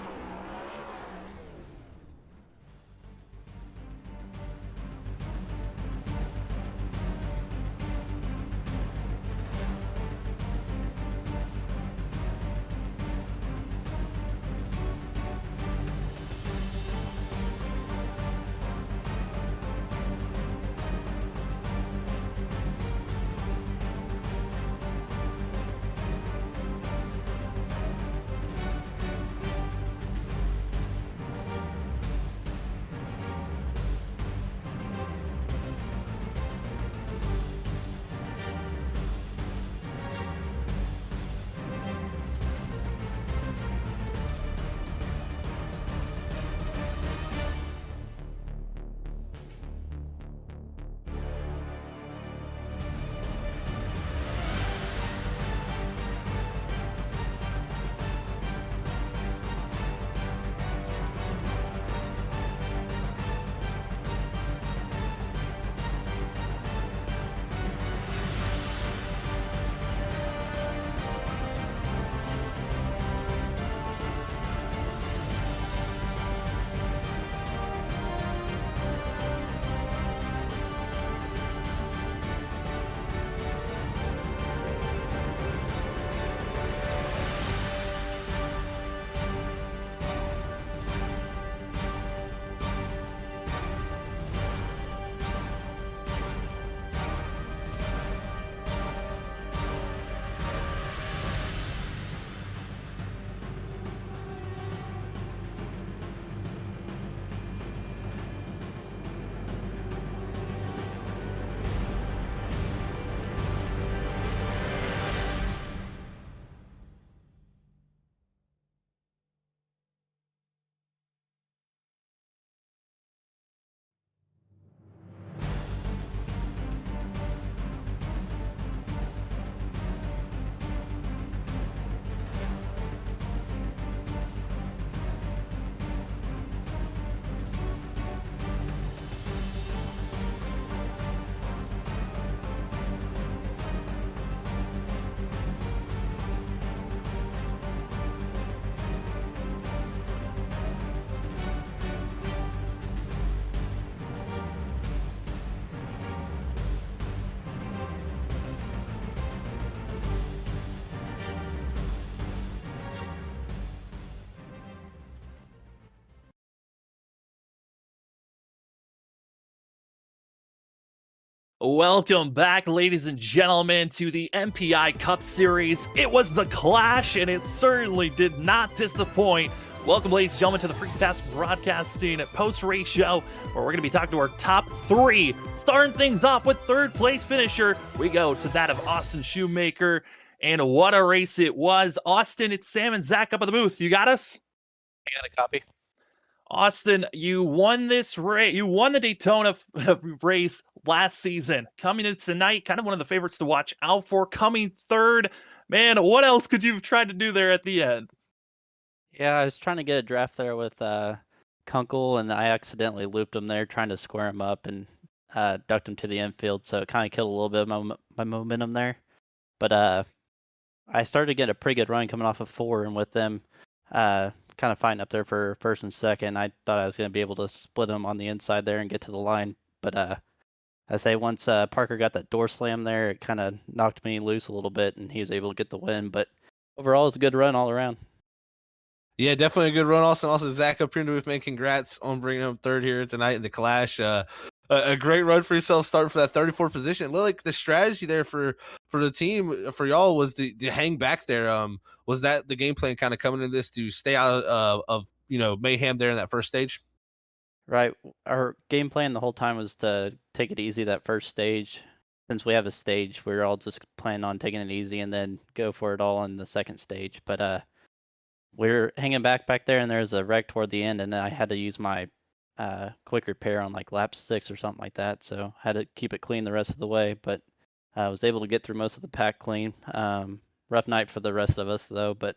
Welcome back, ladies and gentlemen, to the MPI Cup Series. It was the Clash, and it certainly did not disappoint. Welcome, ladies and gentlemen, to the Freaky Broadcasting post-race show, where we're going to be talking to our top three. Starting things off with third-place finisher, we go to that of Austin Shoemaker, and what a race it was. Austin, it's Sam and Zach up at the booth. You got us? I got a copy. Austin, you won this race. You won the Daytona race last season. Coming in tonight, kind of one of the favorites to watch out for. Coming third, man. What else could you have tried to do there at the end? Yeah, I was trying to get a draft there with Kunkel, and I accidentally looped him there, trying to square him up and ducked him to the infield. So it kind of killed a little bit of my momentum there. But I started to get a pretty good run coming off of 4, and with them kind of fighting up there for first and second, I thought I was going to be able to split them on the inside there and get to the line. But I say once Parker got that door slam there, it kind of knocked me loose a little bit, and he was able to get the win. But overall, it's a good run all around. Yeah, definitely a good run, Austin. Also, Zach up here in the booth, man. Congrats on bringing him third here tonight in the Clash. A great run for yourself, starting for that 34th position. It looked like the strategy there for the team, for y'all, was to hang back there. Was that the game plan kind of coming into this, to stay out of mayhem there in that first stage? Right. Our game plan the whole time was to take it easy that first stage. Since we have a stage, we're all just planning on taking it easy and then go for it all in the second stage. But we're hanging back there, and there's a wreck toward the end, and I had to use my quick repair on like lap 6 or something like that. So I had to keep it clean the rest of the way, but I was able to get through most of the pack clean. Rough night for the rest of us though, but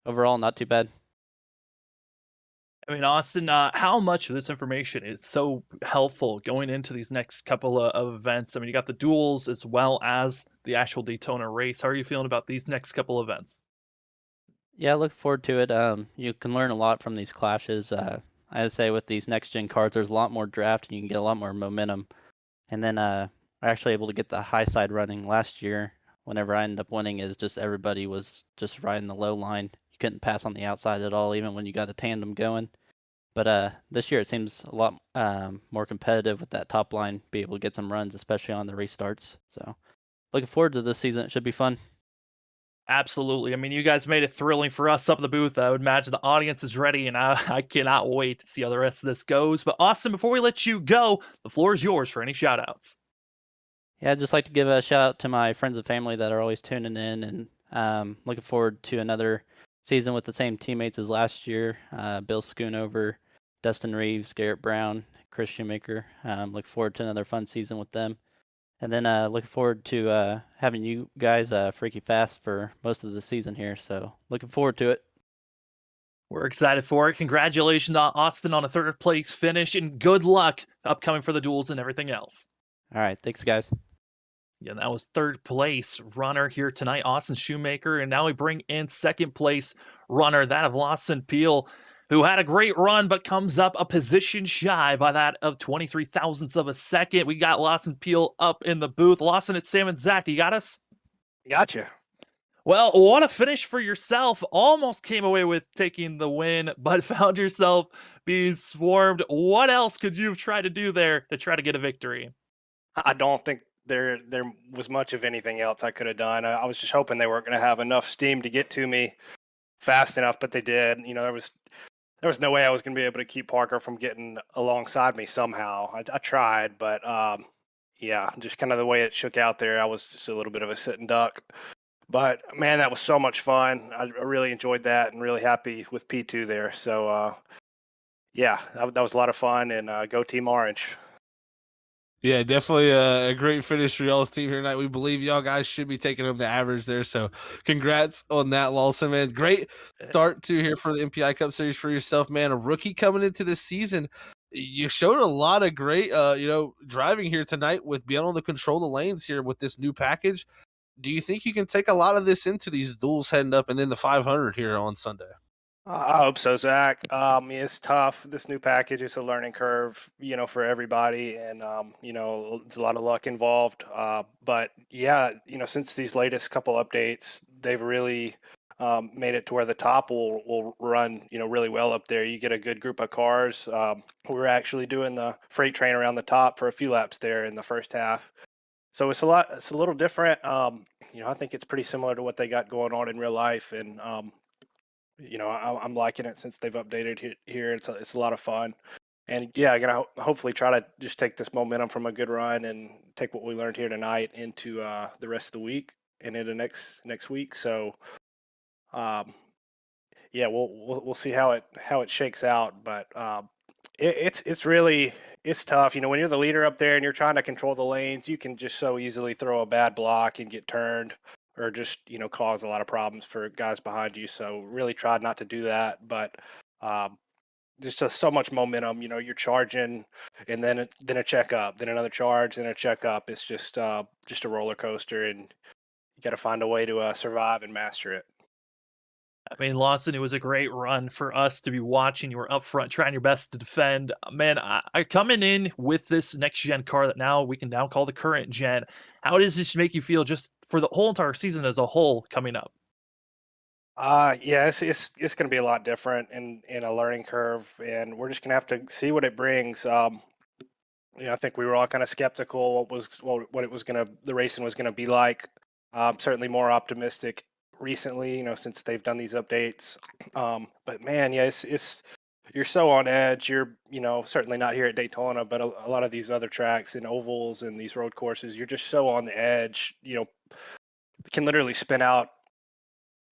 overall not too bad. I mean, Austin, how much of this information is so helpful going into these next couple of events? I mean, you got the duels as well as the actual Daytona race. How are you feeling about these next couple events? Yeah, I look forward to it. You can learn a lot from these clashes. I would say with these next gen cards, there's a lot more draft, and you can get a lot more momentum. And then I actually able to get the high side running last year. Whenever I ended up winning, is just everybody was just riding the low line. You couldn't pass on the outside at all, even when you got a tandem going. But this year it seems a lot more competitive with that top line, be able to get some runs, especially on the restarts. So looking forward to this season. It should be fun. Absolutely. I mean, you guys made it thrilling for us up in the booth. I would imagine the audience is ready, and I cannot wait to see how the rest of this goes. But Austin, before we let you go, the floor is yours for any shout outs. Yeah, I'd just like to give a shout out to my friends and family that are always tuning in, and looking forward to another season with the same teammates as last year. Bill Schoonover, Dustin Reeves, Garrett Brown, Chris Shoemaker. Look forward to another fun season with them. And then looking forward to having you guys Freaky Fast for most of the season here. So looking forward to it. We're excited for it. Congratulations, Austin, on a third place finish, and good luck upcoming for the duels and everything else. All right, thanks, guys. Yeah, that was third place runner here tonight, Austin Shoemaker. And now we bring in second place runner, that of Lawson Peel, who had a great run but comes up a position shy by that of 23 thousandths of a second. We got Lawson Peel up in the booth. Lawson, it's Sam and Zach. You got us? Gotcha. Well, what a finish for yourself. Almost came away with taking the win, but found yourself being swarmed. What else could you have tried to do there to try to get a victory? I don't think there was much of anything else I could have done. I was just hoping they weren't going to have enough steam to get to me fast enough, but they did. You know, there was no way I was going to be able to keep Parker from getting alongside me somehow. I tried, but yeah, just kind of the way it shook out there, I was just a little bit of a sitting duck. But man, that was so much fun. I really enjoyed that, and really happy with P2 there. So yeah, that was a lot of fun, and go Team Orange. Yeah, definitely a great finish for y'all's team here tonight. We believe y'all guys should be taking up the average there. So congrats on that, Lawson, man. Great start to here for the MPI Cup Series for yourself, man. A rookie coming into this season. You showed a lot of great, driving here tonight with being able to control the lanes here with this new package. Do you think you can take a lot of this into these duels heading up and then the 500 here on Sunday? I hope so, Zach. It's tough. This new package is a learning curve, for everybody, and it's a lot of luck involved. But yeah, since these latest couple updates, they've really made it to where the top will run, really well up there. You get a good group of cars. We were actually doing the freight train around the top for a few laps there in the first half. So it's a little different. I think it's pretty similar to what they got going on in real life. And, I'm liking it since they've updated here. It's a lot of fun. And yeah, I'm going to hopefully try to just take this momentum from a good run and take what we learned here tonight into the rest of the week and into next week. So, yeah, we'll see how it shakes out, but it's really tough. When you're the leader up there and you're trying to control the lanes, you can just so easily throw a bad block and get turned, or just cause a lot of problems for guys behind you. So really try not to do that. But there's just so much momentum. You're charging, and then a check up, then another charge, then a check up. It's just a roller coaster, and you got to find a way to survive and master it. I mean, Lawson, it was a great run for us to be watching. You were up front trying your best to defend. Man, I coming in with this next gen car that now we can now call the current gen. How does this make you feel just for the whole entire season as a whole coming up? Yeah, it's going to be a lot different in a learning curve, and we're just going to have to see what it brings. I think we were all kind of skeptical what it was the racing was going to be like. Certainly more optimistic recently, since they've done these updates. But man, yeah, it's you're so on edge. You're, certainly not here at Daytona, but a lot of these other tracks and ovals and these road courses, you're just so on the edge. Can literally spin out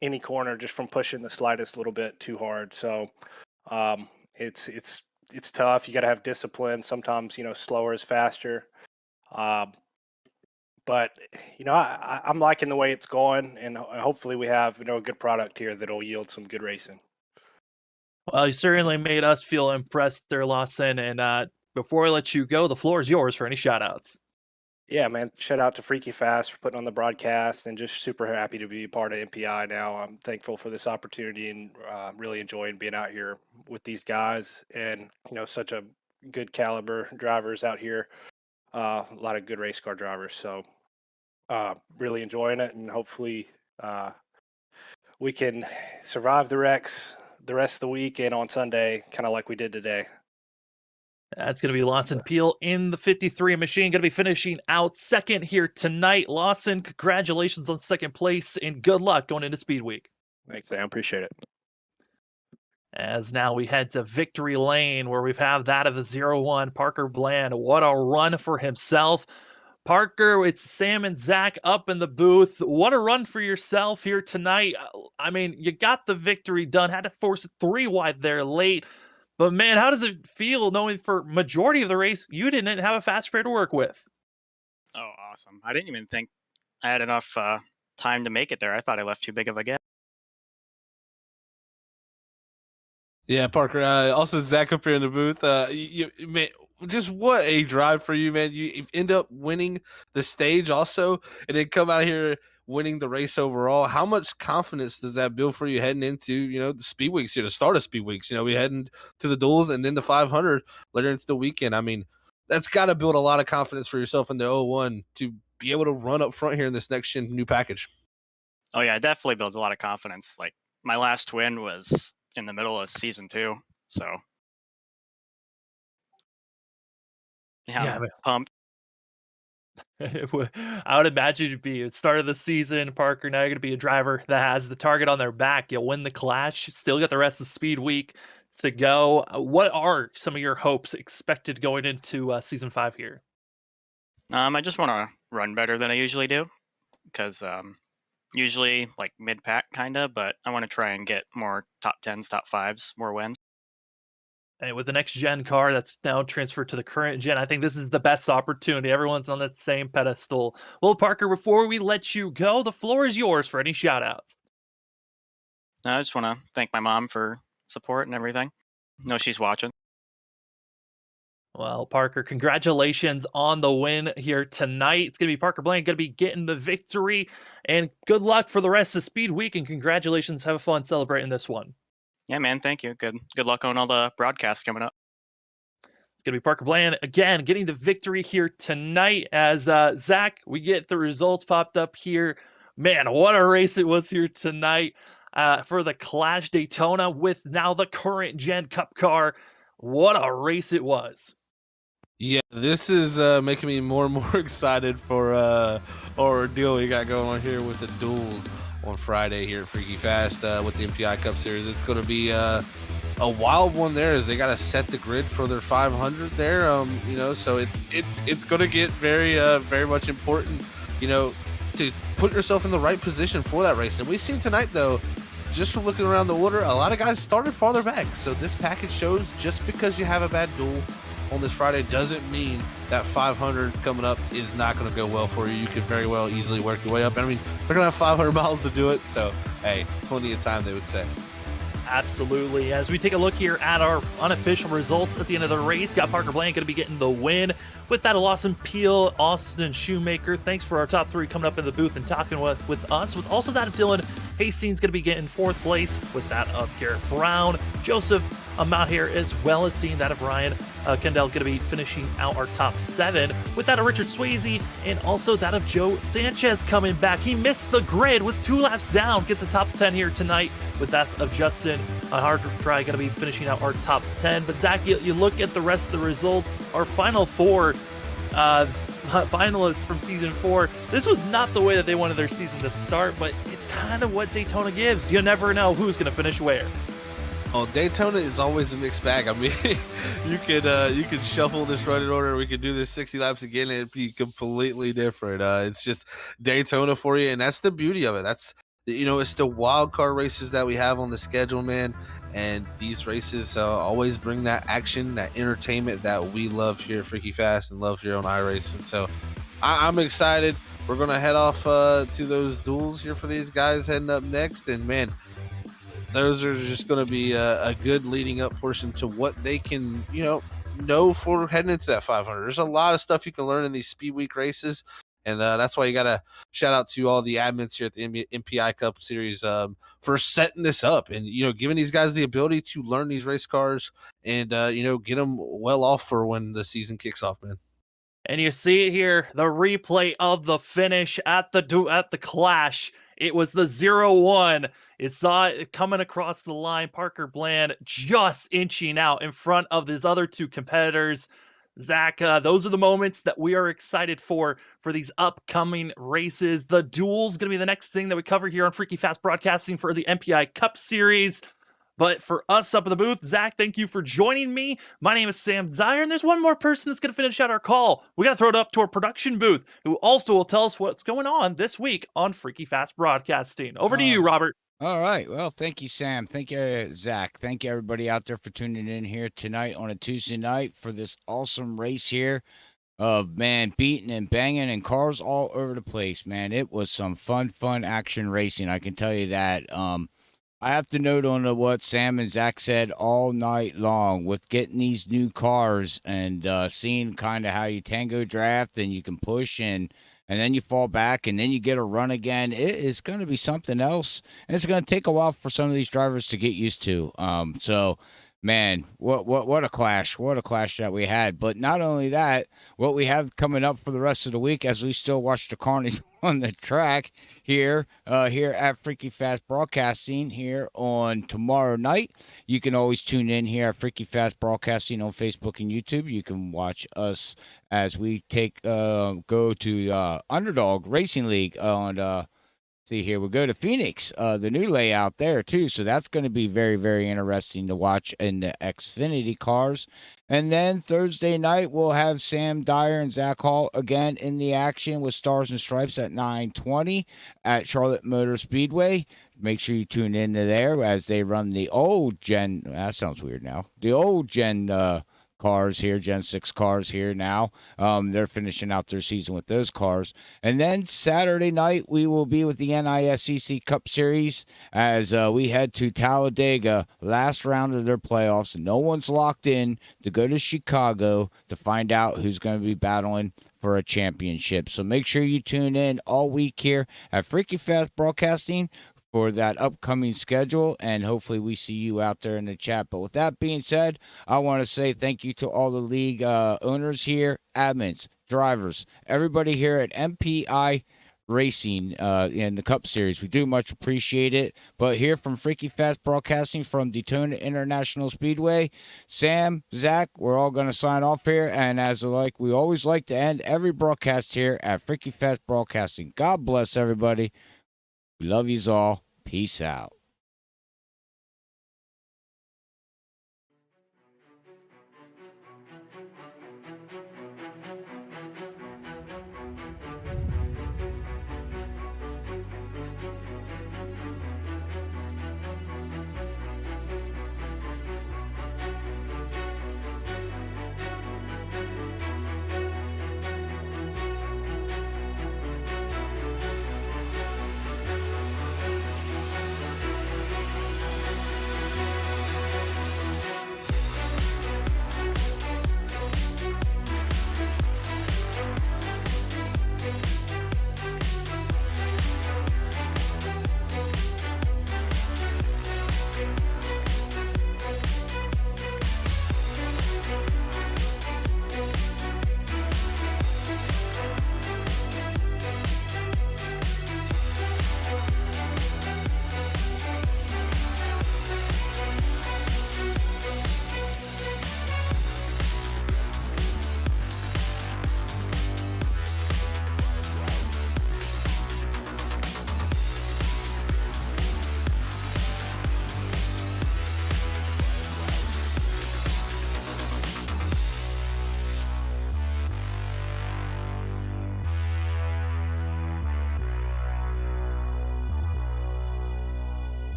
any corner just from pushing the slightest little bit too hard. So it's tough. You got to have discipline. Sometimes slower is faster. But I'm liking the way it's going, and hopefully we have a good product here that'll yield some good racing. Well, you certainly made us feel impressed there, Lawson. And before I let you go, the floor is yours for any shout-outs. Yeah, man. Shout out to Freaky Fast for putting on the broadcast, and just super happy to be part of MPI now. I'm thankful for this opportunity, and really enjoying being out here with these guys, and such a good caliber drivers out here. A lot of good race car drivers. So really enjoying it, and hopefully we can survive the wrecks the rest of the week and on Sunday, kind of like we did today. That's going to be Lawson Peel in the 53 machine, going to be finishing out second here tonight. Lawson, congratulations on second place, and good luck going into Speed Week. Thanks, Sam. Appreciate it. As now we head to Victory Lane, where we've had that of the 0-1, Parker Bland. What a run for himself. Parker, it's Sam and Zach up in the booth. What a run for yourself here tonight. I mean, you got the victory done, had to force it 3 wide there late. But man, how does it feel knowing for majority of the race, you didn't have a fast spare to work with? Oh, awesome. I didn't even think I had enough time to make it there. I thought I left too big of a gap. Yeah, Parker. Also, Zach up here in the booth. Man, just what a drive for you, man. You end up winning the stage also, and then come out here winning the race overall. How much confidence does that build for you heading into, the Speed Weeks here, the start of Speed Weeks? We heading to the duels and then the 500 later into the weekend. I mean, that's got to build a lot of confidence for yourself in the 01 to be able to run up front here in this next gen new package. Oh, yeah, it definitely builds a lot of confidence. Like, my last win was in the middle of season 2, so yeah, I'm pumped. I would imagine you'd be at the start of the season, Parker. Now you're going to be a driver that has the target on their back. You win the Clash, still got the rest of Speed Week to go. What are some of your hopes expected going into season 5 here? I just want to run better than I usually do, because usually like mid-pack kind of, but I want to try and get more top 10s, top 5s, more wins. And with the next gen car that's now transferred to the current gen, I think this is the best opportunity. Everyone's on that same pedestal. Well, Parker, before we let you go, the floor is yours for any shout outs. I just want to thank my mom for support and everything. I know she's watching. Well, Parker, congratulations on the win here tonight. It's going to be Parker Bland going to be getting the victory, and good luck for the rest of Speed Week, and congratulations. Have fun celebrating this one. Yeah, man, thank you. Good luck on all the broadcasts coming up. It's going to be Parker Bland again getting the victory here tonight. As Zach, we get the results popped up here. Man, what a race it was here tonight. for the Clash Daytona with now the current gen Cup car. What a race it was. Yeah, this is making me more and more excited for our deal we got going on here with the duels on Friday here at Freaky Fast with the MPI Cup Series. It's going to be a wild one there, as they got to set the grid for their 500 there. So it's going to get very much important, to put yourself in the right position for that race. And we've seen tonight, though, just from looking around the order, a lot of guys started farther back. So this package shows just because you have a bad duel on this Friday doesn't mean that 500 coming up is not going to go well for you. You could very well easily work your way up. I mean, they're going to have 500 miles to do it, so hey, plenty of time, they would say. Absolutely. As we take a look here at our unofficial results at the end of the race, got Parker Blank going to be getting the win. With that, Lawson Peel, Austin Shoemaker. Thanks for our top three coming up in the booth and talking with us. With also that of Dylan Hastings going to be getting fourth place. With that of Garrett Brown, Joseph Maher, as well as seeing that of Ryan Kendall going to be finishing out our top 7. With that of Richard Swayze, and also that of Joe Sanchez coming back. He missed the grid, was 2 laps down, gets a top 10 here tonight. With that of Justin Hard Try going to be finishing out our top 10. But Zach, you look at the rest of the results, our final 4 finalists from season 4. This was not the way that they wanted their season to start, but it's kind of what Daytona gives. You never know who's going to finish where. Oh, Daytona is always a mixed bag. I mean, you could shuffle this running order. We could do this 60 laps again, and it'd be completely different. It's just Daytona for you, and that's the beauty of it. That's, it's the wild card races that we have on the schedule, man. And these races always bring that action, that entertainment that we love here at Freaky Fast and love here on iRacing. So I'm excited. We're going to head off to those duels here for these guys heading up next. And, man, those are just going to be a good leading up portion to what they can, know for heading into that 500. There's a lot of stuff you can learn in these Speed Week races. And that's why you got to shout out to all the admins here at the MPI Cup Series for setting this up and, giving these guys the ability to learn these race cars and, get them well off for when the season kicks off, man. And you see it here, the replay of the finish at the Clash. It was the 0-1. It saw it coming across the line. Parker Bland just inching out in front of his other 2 competitors. Zach, those are the moments that we are excited for these upcoming races. The duel's going to be the next thing that we cover here on Freaky Fast Broadcasting for the MPI Cup Series. But for us up in the booth, Zach, thank you for joining me. My name is Sam Zyer, and there's one more person that's going to finish out our call. We got to throw it up to our production booth, who also will tell us what's going on this week on Freaky Fast Broadcasting. Over to you, Robert. All right. Well, thank you, Sam. Thank you, Zach. Thank you, everybody out there, for tuning in here tonight on a Tuesday night for this awesome race here of, man, beating and banging and cars all over the place, man. It was some fun action racing. I can tell you that. I have to note on what Sam and Zach said all night long with getting these new cars and seeing kind of how you tango draft and you can push and then you fall back, and then you get a run again. It is going to be something else, and it's going to take a while for some of these drivers to get used to. So, man, what a clash! What a clash that we had. But not only that, what we have coming up for the rest of the week, as we still watch the carnage on the track here at Freaky Fast Broadcasting here on tomorrow night. You can always tune in here at Freaky Fast Broadcasting on Facebook and YouTube. You can watch us as we go to Underdog Racing League on see here, we'll go to Phoenix, the new layout there too. So that's going to be very, very interesting to watch in the Xfinity cars. And then Thursday night, we'll have Sam Dyer and Zach Hall again in the action with Stars and Stripes at 9:20 at Charlotte Motor Speedway. Make sure you tune into there as they run the old gen. That sounds weird now. The old gen cars here, Gen 6 cars here now. They're finishing out their season with those cars. And then Saturday night, we will be with the NISCC Cup Series as we head to Talladega, last round of their playoffs. No one's locked in to go to Chicago to find out who's going to be battling for a championship. So make sure you tune in all week here at Freaky Fast Broadcasting for that upcoming schedule, and hopefully we see you out there in the chat. But with that being said, I want to say thank you to all the league owners here, admins, drivers, everybody here at MPI racing in the Cup Series. We do much appreciate it. But here from Freaky Fast Broadcasting from Daytona International Speedway, Sam, Zach, we're all going to sign off here. And as we always like to end every broadcast here at Freaky Fast Broadcasting. God bless everybody. We love yous all. Peace out.